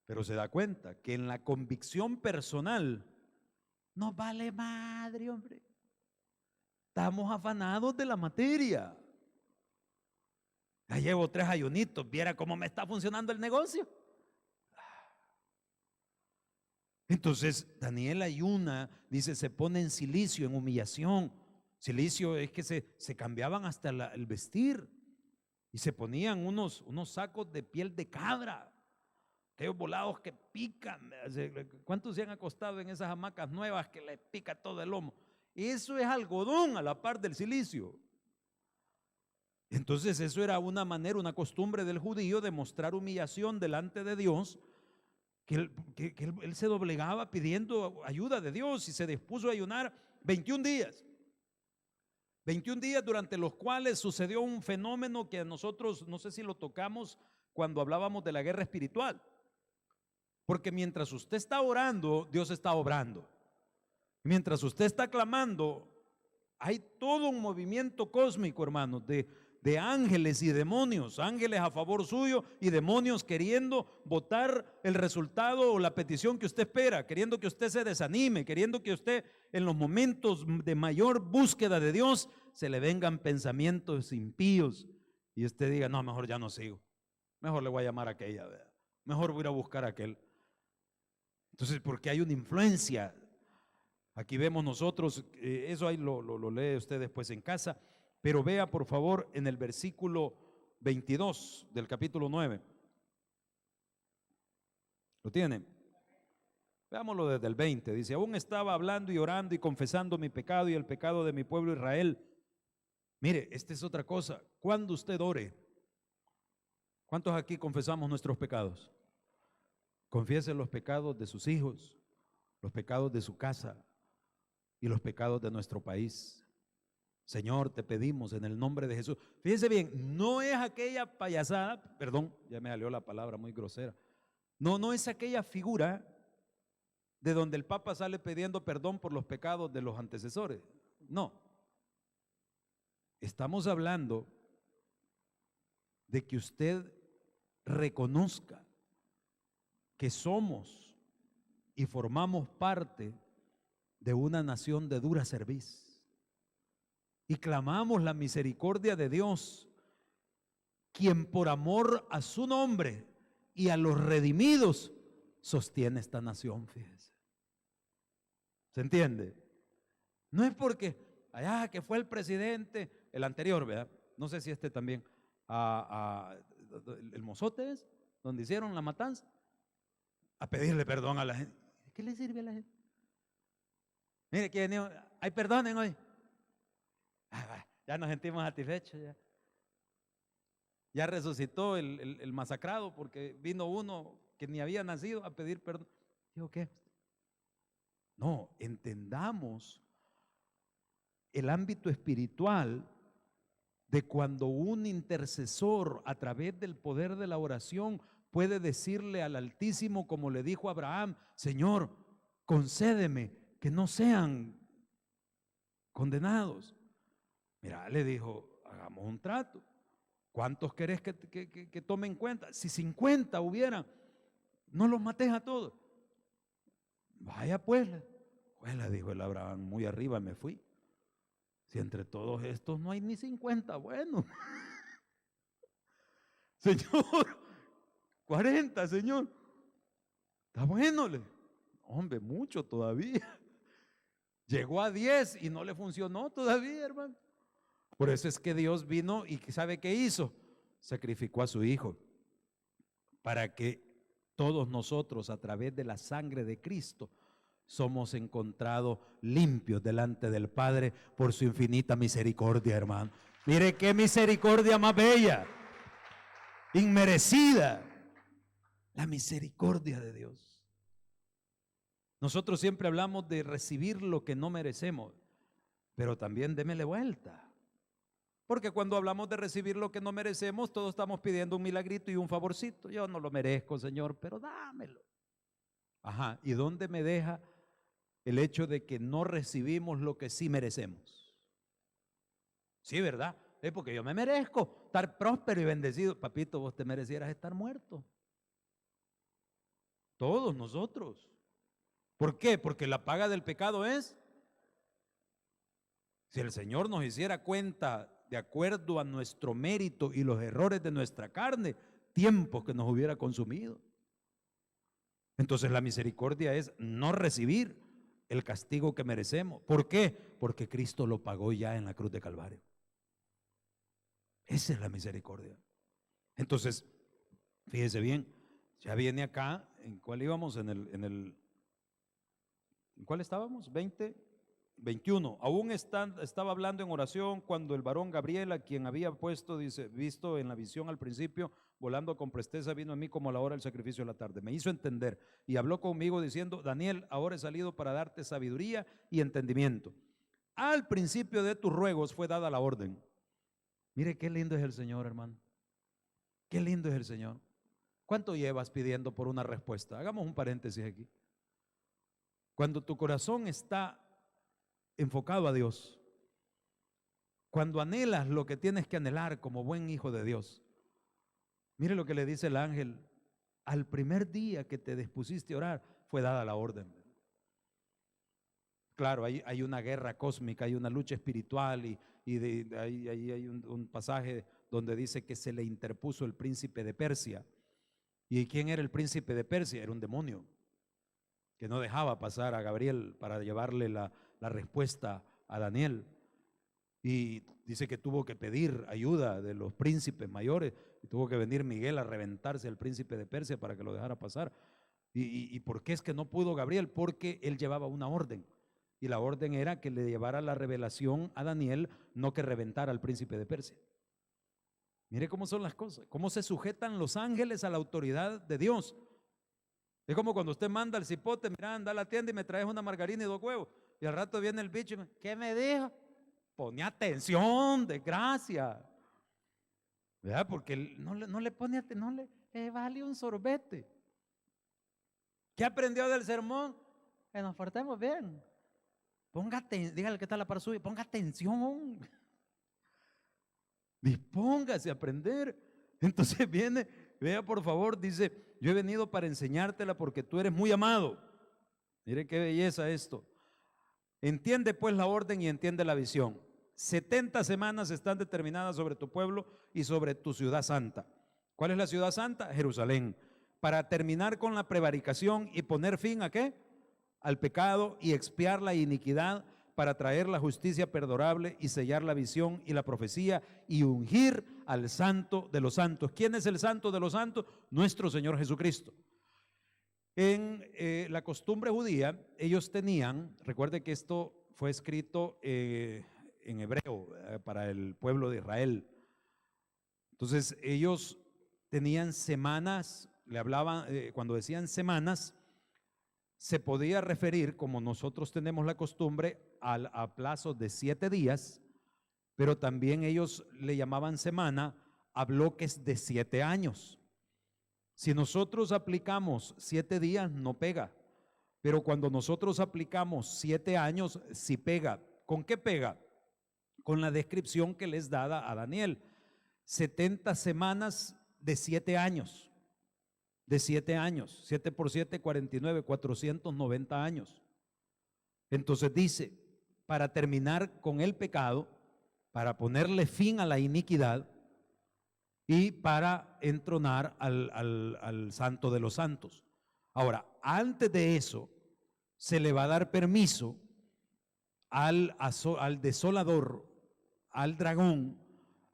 Pero se da cuenta que en la convicción personal Nos vale madre, hombre. Estamos afanados de la materia. Ya llevo 3 ayunitos, viera cómo me está funcionando el negocio. Entonces Daniel ayuna, dice, se pone en cilicio, en humillación. Cilicio es que se cambiaban hasta el vestir y se ponían unos sacos de piel de cabra, aquellos volados que pican. ¿Cuántos se han acostado en esas hamacas nuevas que les pica todo el lomo? Eso es algodón a la par del cilicio. Entonces eso era una manera, una costumbre del judío de mostrar humillación delante de Dios, que él se doblegaba pidiendo ayuda de Dios y se dispuso a ayunar 21 días. 21 días durante los cuales sucedió un fenómeno que a nosotros, no sé si lo tocamos cuando hablábamos de la guerra espiritual. Porque mientras usted está orando, Dios está obrando. Mientras usted está clamando, hay todo un movimiento cósmico, hermanos, de ángeles y demonios, ángeles a favor suyo y demonios queriendo votar el resultado o la petición que usted espera, queriendo que usted se desanime, queriendo que usted en los momentos de mayor búsqueda de Dios se le vengan pensamientos impíos y usted diga, no, mejor ya no sigo, mejor le voy a llamar a aquella, ¿verdad? Mejor voy a ir a buscar a aquel. Entonces, porque hay una influencia. Aquí vemos nosotros, eso ahí lo lee usted después en casa, pero vea por favor en el versículo 22 del capítulo 9. ¿Lo tiene? Veámoslo desde el 20. Dice, aún estaba hablando y orando y confesando mi pecado y el pecado de mi pueblo Israel. Mire, esta es otra cosa. Cuando usted ore, ¿cuántos aquí confesamos nuestros pecados? Confiese los pecados de sus hijos, los pecados de su casa y los pecados de nuestro país. Señor, te pedimos en el nombre de Jesús. Fíjense bien, no es aquella payasada, perdón, ya me salió la palabra muy grosera. No es aquella figura de donde el Papa sale pidiendo perdón por los pecados de los antecesores. No. Estamos hablando de que usted reconozca que somos y formamos parte de una nación de dura cerviz. Y clamamos la misericordia de Dios, quien por amor a su nombre y a los redimidos sostiene esta nación, fíjese. ¿Se entiende? No es porque allá que fue el presidente, el anterior, ¿verdad? No sé si este también, el Mozote es, donde hicieron la matanza, a pedirle perdón a la gente. ¿Qué le sirve a la gente? Mire, que hay perdonen hoy. Ya nos sentimos satisfechos. Ya resucitó el masacrado porque vino uno que ni había nacido a pedir perdón. Digo, ¿qué? No, entendamos el ámbito espiritual de cuando un intercesor a través del poder de la oración puede decirle al Altísimo, como le dijo a Abraham, Señor, concédeme que no sean condenados. Mira, le dijo, hagamos un trato. ¿Cuántos querés que tome en cuenta? Si 50 hubiera, no los mates a todos. Vaya pues le dijo el Abraham, muy arriba me fui. Si entre todos estos no hay ni 50, bueno. Señor, 40, Señor. Está bueno. Hombre, mucho todavía. Llegó a 10 y no le funcionó todavía, hermano. Por eso es que Dios vino y ¿sabe qué hizo? Sacrificó a su Hijo para que todos nosotros a través de la sangre de Cristo somos encontrados limpios delante del Padre por su infinita misericordia, hermano. Mire qué misericordia más bella, inmerecida, la misericordia de Dios. Nosotros siempre hablamos de recibir lo que no merecemos, pero también démele vuelta. Porque cuando hablamos de recibir lo que no merecemos, todos estamos pidiendo un milagrito y un favorcito. Yo no lo merezco, Señor, pero dámelo. Ajá, ¿y dónde me deja el hecho de que no recibimos lo que sí merecemos? Sí, ¿verdad? Es porque yo me merezco estar próspero y bendecido. Papito, vos te merecieras estar muerto. Todos nosotros. ¿Por qué? Porque la paga del pecado es, si el Señor nos hiciera cuenta de acuerdo a nuestro mérito y los errores de nuestra carne, tiempos que nos hubiera consumido. Entonces la misericordia es no recibir el castigo que merecemos. ¿Por qué? Porque Cristo lo pagó ya en la cruz de Calvario. Esa es la misericordia. Entonces, fíjese bien, ya viene acá, ¿en cuál íbamos? ¿En cuál estábamos? 21. Aún estaba hablando en oración cuando el varón Gabriel, a quien había visto en la visión al principio, volando con presteza, vino a mí como a la hora del sacrificio de la tarde. Me hizo entender y habló conmigo diciendo: Daniel, ahora he salido para darte sabiduría y entendimiento. Al principio de tus ruegos fue dada la orden. Mire qué lindo es el Señor, hermano. Qué lindo es el Señor. ¿Cuánto llevas pidiendo por una respuesta? Hagamos un paréntesis aquí. Cuando tu corazón está enfocado a Dios, cuando anhelas lo que tienes que anhelar como buen hijo de Dios, mire lo que le dice el ángel: al primer día que te dispusiste a orar, fue dada la orden. Claro, hay una guerra cósmica, hay una lucha espiritual y ahí hay un pasaje donde dice que se le interpuso el príncipe de Persia. ¿Y quién era el príncipe de Persia? Era un demonio que no dejaba pasar a Gabriel para llevarle la respuesta a Daniel. Y dice que tuvo que pedir ayuda de los príncipes mayores y tuvo que venir Miguel a reventarse al príncipe de Persia para que lo dejara pasar. ¿Y por qué es que no pudo Gabriel? Porque él llevaba una orden. Y la orden era que le llevara la revelación a Daniel, no que reventara al príncipe de Persia. Mire cómo son las cosas, cómo se sujetan los ángeles a la autoridad de Dios. Es como cuando usted manda al cipote: mira, anda a la tienda y me traes una margarina y 2 huevos. Y al rato viene el bicho y ¿qué me dijo? Pone atención, desgracia. ¿Verdad? Porque no le pone atención, no le vale un sorbete. ¿Qué aprendió del sermón? Que nos portemos bien. Ponga atención, dígale que está la par suya, ponga atención. Dispóngase a aprender. Entonces viene, vea por favor, dice: yo he venido para enseñártela porque tú eres muy amado. Mire qué belleza esto. Entiende pues la orden y entiende la visión. 70 semanas están determinadas sobre tu pueblo y sobre tu ciudad santa. ¿Cuál es la ciudad santa? Jerusalén. Para terminar con la prevaricación y poner fin ¿a qué? Al pecado y expiar la iniquidad, para traer la justicia perdurable y sellar la visión y la profecía y ungir al santo de los santos. ¿Quién es el santo de los santos? Nuestro Señor Jesucristo. En la costumbre judía, ellos tenían, recuerde que esto fue escrito en hebreo para el pueblo de Israel. Entonces ellos tenían semanas, le hablaban, cuando decían semanas, se podía referir, como nosotros tenemos la costumbre, a plazos de 7 días, pero también ellos le llamaban semana a bloques de 7 años. Si nosotros aplicamos 7 días, no pega, pero cuando nosotros aplicamos 7 años, sí pega. ¿Con qué pega? Con la descripción que les dada a Daniel: 70 semanas de 7 años. De 7 años, 7 por 7, 49, 490 años. Entonces dice: para terminar con el pecado, para ponerle fin a la iniquidad y para entronar al santo de los santos. Ahora, antes de eso, se le va a dar permiso al desolador, al dragón,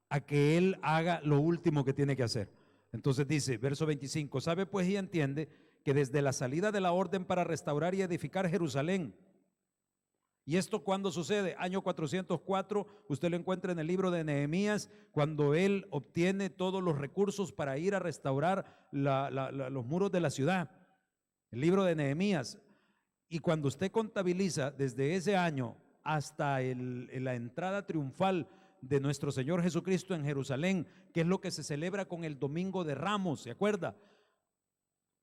a que él haga lo último que tiene que hacer. Entonces dice, verso 25: sabe pues y entiende que desde la salida de la orden para restaurar y edificar Jerusalén. ¿Y esto cuándo sucede? Año 404, usted lo encuentra en el libro de Nehemías, cuando él obtiene todos los recursos para ir a restaurar los muros de la ciudad. El libro de Nehemías. Y cuando usted contabiliza desde ese año hasta la entrada triunfal de nuestro Señor Jesucristo en Jerusalén, que es lo que se celebra con el Domingo de Ramos, ¿se acuerda?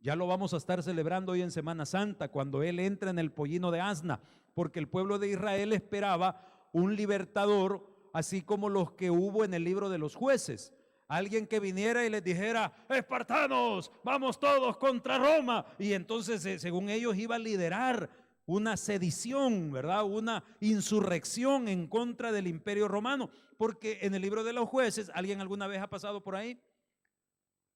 Ya lo vamos a estar celebrando hoy en Semana Santa, cuando Él entra en el pollino de asna, porque el pueblo de Israel esperaba un libertador, así como los que hubo en el libro de los jueces. alguien que viniera y les dijera: espartanos, vamos todos contra Roma. Y entonces, según ellos, iba a liderar una sedición, ¿verdad? Una insurrección en contra del Imperio Romano. Porque en el libro de los Jueces, ¿alguien alguna vez ha pasado por ahí?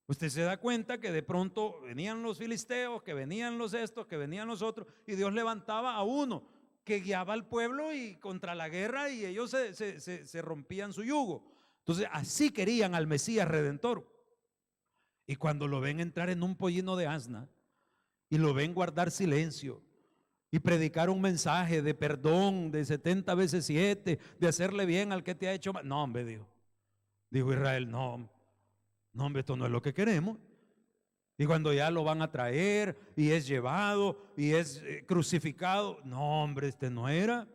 Usted se da cuenta que de pronto venían los filisteos, que venían los estos, que venían los otros, y Dios levantaba a uno que guiaba al pueblo y contra la guerra, y ellos se rompían su yugo. Entonces así querían al Mesías Redentor. Y cuando lo ven entrar en un pollino de asna y lo ven guardar silencio y predicar un mensaje de perdón de 70 veces 7, de hacerle bien al que te ha hecho mal, no, hombre, dijo Israel, no, hombre, esto no es lo que queremos. Y cuando ya lo van a traer y es llevado y es crucificado, no, hombre, este no era.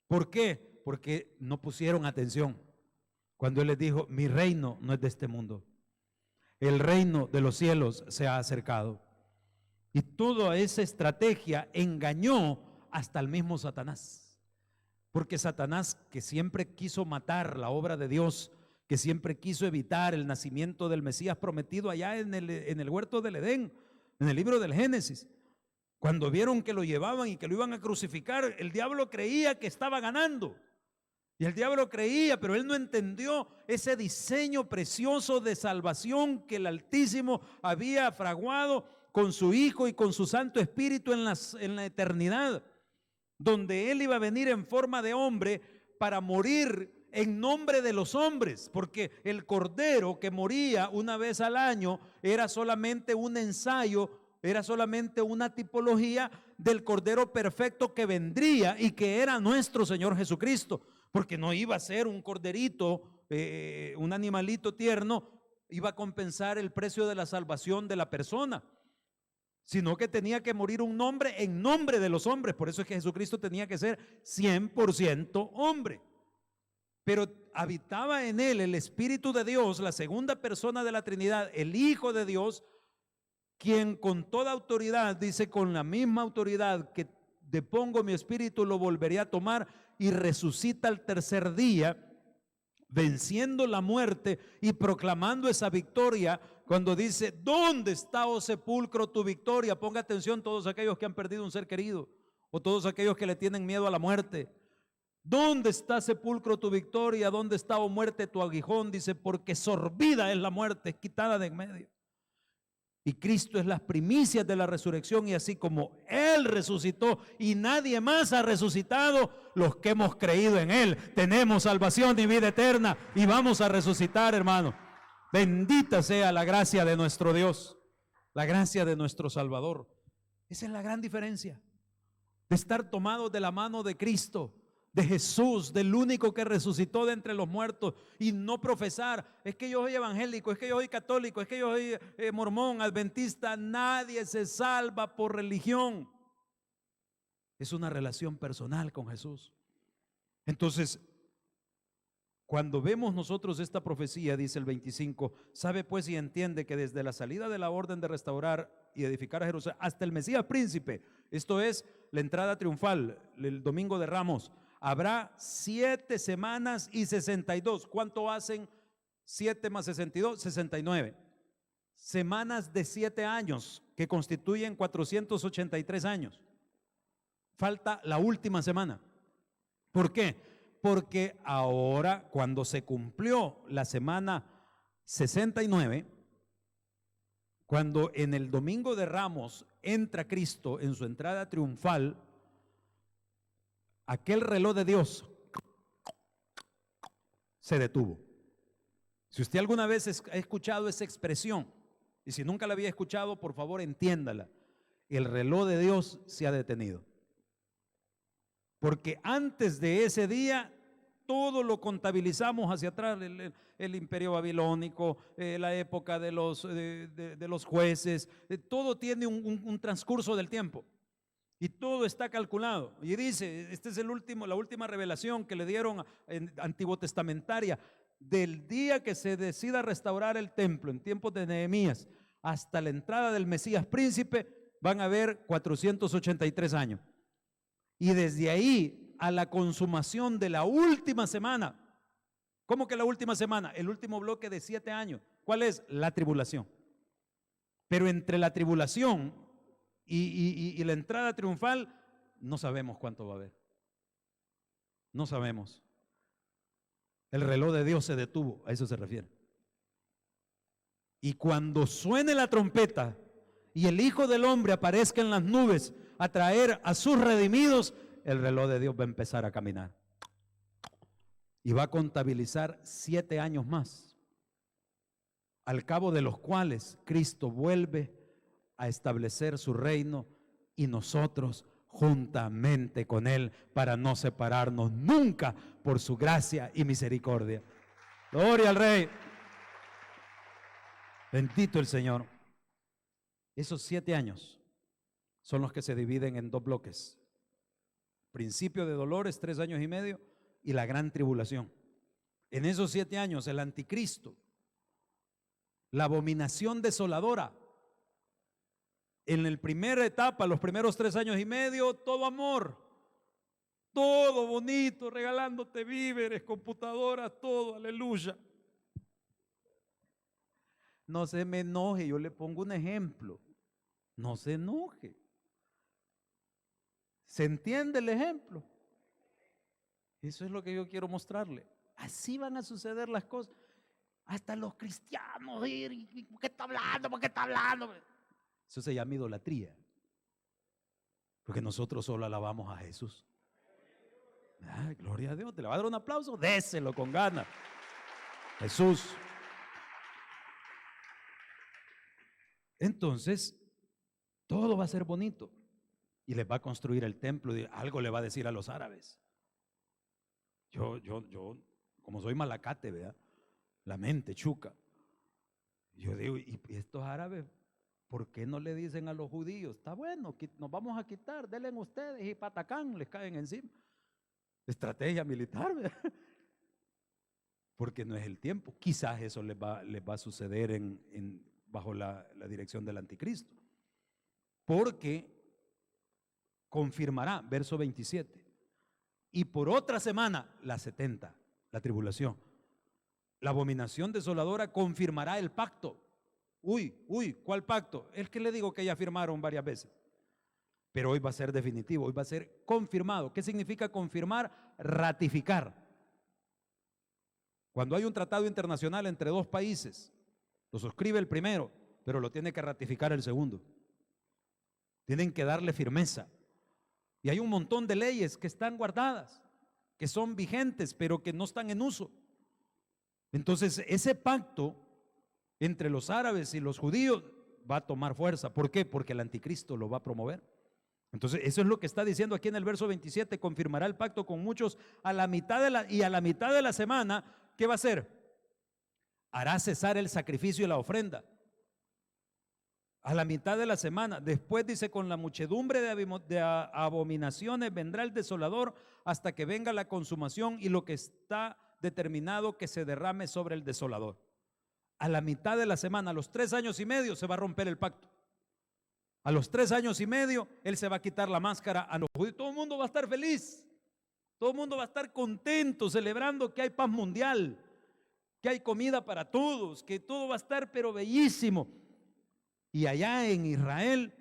¿Por qué? Porque no pusieron atención cuando Él les dijo: mi reino no es de este mundo, el reino de los cielos se ha acercado. Y toda esa estrategia engañó hasta el mismo Satanás, porque Satanás, que siempre quiso matar la obra de Dios, que siempre quiso evitar el nacimiento del Mesías prometido allá en el huerto del Edén, en el libro del Génesis, cuando vieron que lo llevaban y que lo iban a crucificar, el diablo creía que estaba ganando. Y el diablo creía, pero él no entendió ese diseño precioso de salvación que el Altísimo había fraguado con su Hijo y con su Santo Espíritu en la eternidad, donde Él iba a venir en forma de hombre para morir en nombre de los hombres, porque el cordero que moría una vez al año era solamente un ensayo, era solamente una tipología del cordero perfecto que vendría y que era nuestro Señor Jesucristo, porque no iba a ser un corderito, un animalito tierno, iba a compensar el precio de la salvación de la persona, sino que tenía que morir un hombre en nombre de los hombres. Por eso es que Jesucristo tenía que ser 100% hombre. Pero habitaba en Él el Espíritu de Dios, la segunda persona de la Trinidad, el Hijo de Dios, quien con toda autoridad, dice, con la misma autoridad que depongo mi espíritu, lo volveré a tomar, y resucita al tercer día, venciendo la muerte y proclamando esa victoria. Cuando dice: ¿dónde está, oh sepulcro, tu victoria? Ponga atención todos aquellos que han perdido un ser querido, o todos aquellos que le tienen miedo a la muerte. ¿Dónde está, sepulcro, tu victoria? ¿Dónde está, oh muerte, tu aguijón? Dice: porque sorbida es la muerte, es quitada de en medio. Y Cristo es las primicias de la resurrección, y así como Él resucitó y nadie más ha resucitado, los que hemos creído en Él tenemos salvación y vida eterna, y vamos a resucitar, hermano. Bendita sea la gracia de nuestro Dios, la gracia de nuestro Salvador. Esa es la gran diferencia de estar tomados de la mano de Cristo, de Jesús, del único que resucitó de entre los muertos, y no profesar: es que yo soy evangélico, es que yo soy católico, es que yo soy mormón, adventista. Nadie se salva por religión. Es una relación personal con Jesús. Entonces, cuando vemos nosotros esta profecía, dice el 25, sabe pues y entiende que desde la salida de la orden de restaurar y edificar a Jerusalén hasta el Mesías príncipe, esto es la entrada triunfal, el domingo de Ramos, habrá 7 semanas y 62. ¿Cuánto hacen 7 más 62? 69. Semanas de 7 años, que constituyen 483 años. Falta la última semana. ¿Por qué? Porque ahora, cuando se cumplió la semana 69, cuando en el domingo de Ramos entra Cristo en su entrada triunfal, aquel reloj de Dios se detuvo. Si usted alguna vez ha escuchado esa expresión, y si nunca la había escuchado, por favor entiéndala: el reloj de Dios se ha detenido. Porque antes de ese día todo lo contabilizamos hacia atrás, el imperio babilónico, la época de los jueces, todo tiene un transcurso del tiempo y todo está calculado. Y dice, esta es la última revelación que le dieron en antiguo testamentaria: del día que se decida restaurar el templo en tiempos de Nehemías hasta la entrada del Mesías príncipe van a haber 483 años. Y desde ahí a la consumación de la última semana ¿Cómo que la última semana? El último bloque de 7 años. ¿Cuál es? La tribulación. Pero entre la tribulación y la entrada triunfal, no sabemos cuánto va a haber. No sabemos. El reloj de Dios se detuvo, a eso se refiere. Y cuando suene la trompeta y el Hijo del Hombre aparezca en las nubes a traer a sus redimidos, el reloj de Dios va a empezar a caminar. Y va a contabilizar 7 años más, al cabo de los cuales Cristo vuelve a establecer su reino y nosotros juntamente con Él para no separarnos nunca por su gracia y misericordia. Gloria al Rey. Bendito el Señor. Esos 7 años son los que se dividen en 2 bloques. Principio de dolores, 3 años y medio, y la gran tribulación. En esos 7 años, el anticristo, la abominación desoladora. En la primera etapa, los primeros 3 años y medio, todo amor, todo bonito, regalándote víveres, computadoras, todo, aleluya. No se me enoje, yo le pongo un ejemplo. No se enoje. ¿Se entiende el ejemplo? Eso es lo que yo quiero mostrarle. Así van a suceder las cosas. Hasta los cristianos, ¿por qué está hablando? ¿Por qué está hablando? Eso se llama idolatría. Porque nosotros solo alabamos a Jesús. Ay, gloria a Dios. ¿Te le va a dar un aplauso? Déselo con ganas. Jesús. Entonces, todo va a ser bonito. Y les va a construir el templo. Y algo le va a decir a los árabes. Yo, como soy malacate, ¿verdad? La mente chuca. Yo digo, ¿y estos árabes por qué no le dicen a los judíos? Está bueno, nos vamos a quitar, denle ustedes y patacán, les caen encima. Estrategia militar, ¿verdad? Porque no es el tiempo. Quizás eso les va a suceder bajo la dirección del anticristo. Porque confirmará, verso 27, y por otra semana, la 70, la tribulación. La abominación desoladora confirmará el pacto. Uy, ¿cuál pacto? El que le digo que ya firmaron varias veces. Pero hoy va a ser definitivo, hoy va a ser confirmado. ¿Qué significa confirmar? Ratificar. Cuando hay un tratado internacional entre 2 países, lo suscribe el primero, pero lo tiene que ratificar el segundo. Tienen que darle firmeza. Y hay un montón de leyes que están guardadas, que son vigentes, pero que no están en uso. Entonces, ese pacto entre los árabes y los judíos va a tomar fuerza. ¿Por qué? Porque el anticristo lo va a promover. Entonces, eso es lo que está diciendo aquí en el verso 27, confirmará el pacto con muchos a la mitad de la semana, ¿qué va a hacer? Hará cesar el sacrificio y la ofrenda. A la mitad de la semana. Después dice, con la muchedumbre de abominaciones vendrá el desolador hasta que venga la consumación y lo que está determinado que se derrame sobre el desolador. A la mitad de la semana, a los 3 años y medio, se va a romper el pacto. A los 3 años y medio, él se va a quitar la máscara a los judíos. Todo el mundo va a estar feliz. Todo el mundo va a estar contento, celebrando que hay paz mundial, que hay comida para todos, que todo va a estar pero bellísimo. Y allá en Israel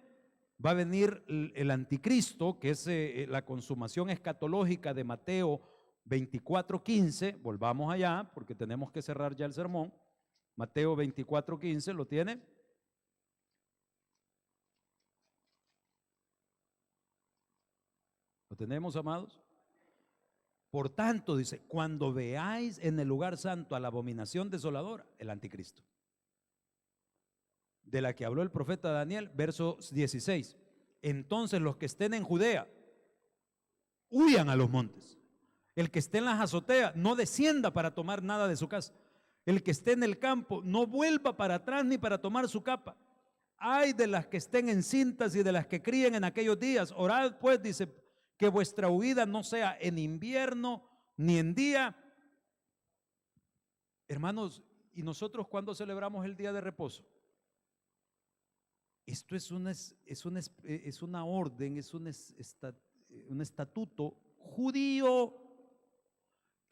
va a venir el anticristo, que es la consumación escatológica de Mateo 24:15. Volvamos allá, porque tenemos que cerrar ya el sermón. Mateo 24:15, ¿lo tiene? ¿Lo tenemos, amados? Por tanto, dice, cuando veáis en el lugar santo a la abominación desoladora, el anticristo, de la que habló el profeta Daniel, verso 16. Entonces los que estén en Judea, huyan a los montes. El que esté en las azoteas, no descienda para tomar nada de su casa. El que esté en el campo, no vuelva para atrás ni para tomar su capa. Ay de las que estén encintas y de las que críen en aquellos días. Orad pues, dice, que vuestra huida no sea en invierno ni en día. Hermanos, ¿y nosotros cuándo celebramos el día de reposo? Esto es una orden, es un estatuto judío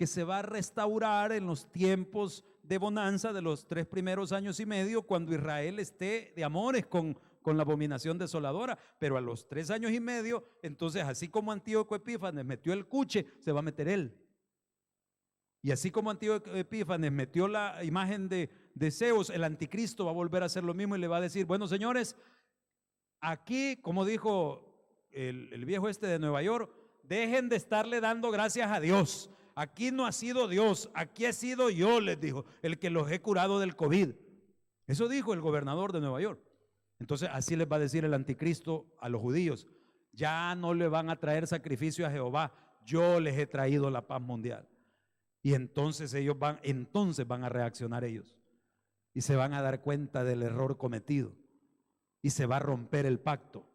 que se va a restaurar en los tiempos de bonanza de los 3 primeros años y medio, cuando Israel esté de amores con la abominación desoladora. Pero a los 3 años y medio, entonces, así como Antíoco Epífanes metió el cuche, se va a meter él. Y así como Antíoco Epífanes metió la imagen de Zeus, el anticristo va a volver a hacer lo mismo y le va a decir: bueno, señores, aquí, como dijo el viejo este de Nueva York, dejen de estarle dando gracias a Dios. Aquí no ha sido Dios, aquí he sido yo, les dijo, el que los he curado del COVID. Eso dijo el gobernador de Nueva York. Entonces así les va a decir el anticristo a los judíos: ya no le van a traer sacrificio a Jehová, yo les he traído la paz mundial. Y entonces van a reaccionar ellos y se van a dar cuenta del error cometido y se va a romper el pacto.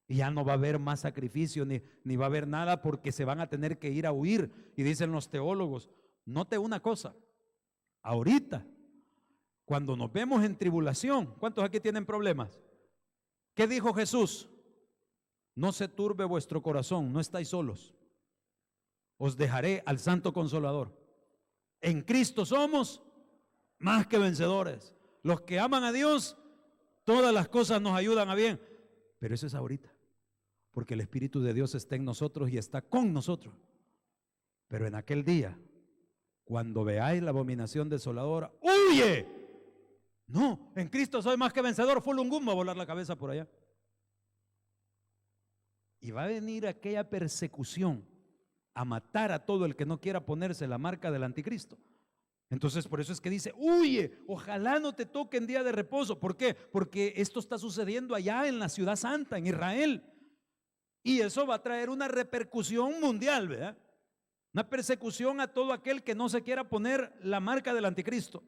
Y ya no va a haber más sacrificio ni va a haber nada, porque se van a tener que ir a huir. Y dicen los teólogos, note una cosa, ahorita, cuando nos vemos en tribulación, ¿cuántos aquí tienen problemas? ¿Qué dijo Jesús? No se turbe vuestro corazón, no estáis solos. Os dejaré al Santo Consolador. En Cristo somos más que vencedores. Los que aman a Dios, todas las cosas nos ayudan a bien. Pero eso es ahorita, porque el Espíritu de Dios está en nosotros y está con nosotros. Pero en aquel día, cuando veáis la abominación desoladora, ¡huye! No, en Cristo soy más que vencedor. Fulungum va a volar la cabeza por allá. Y va a venir aquella persecución a matar a todo el que no quiera ponerse la marca del anticristo. Entonces, por eso es que dice: huye, ojalá no te toque en día de reposo. ¿Por qué? Porque esto está sucediendo allá en la ciudad santa, en Israel. Y eso va a traer una repercusión mundial, ¿verdad? Una persecución a todo aquel que no se quiera poner la marca del anticristo.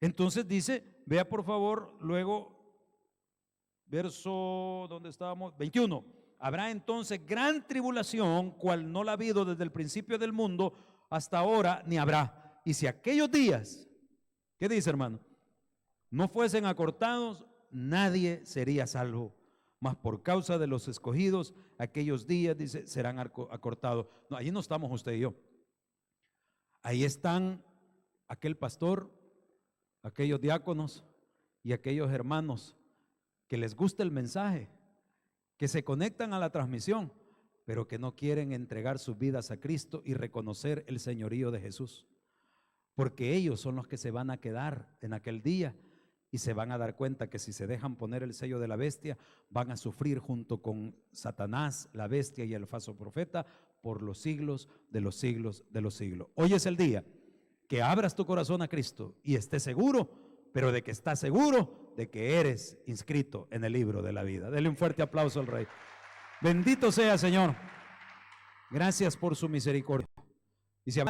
Entonces dice, vea por favor, luego, verso, ¿dónde estábamos? 21. Habrá entonces gran tribulación, cual no la ha habido desde el principio del mundo hasta ahora, ni habrá. Y si aquellos días, ¿qué dice, hermano?, no fuesen acortados, nadie sería salvo. Mas por causa de los escogidos, aquellos días, dice, serán acortados. No, allí no estamos usted y yo. Ahí están aquel pastor, aquellos diáconos y aquellos hermanos que les gusta el mensaje, que se conectan a la transmisión, pero que no quieren entregar sus vidas a Cristo y reconocer el señorío de Jesús. Porque ellos son los que se van a quedar en aquel día y se van a dar cuenta que si se dejan poner el sello de la bestia, van a sufrir junto con Satanás, la bestia y el falso profeta por los siglos de los siglos de los siglos. Hoy es el día que abras tu corazón a Cristo y estés seguro, pero de que estás seguro de que eres inscrito en el libro de la vida. Dele un fuerte aplauso al Rey. Bendito sea, Señor. Gracias por su misericordia. Y si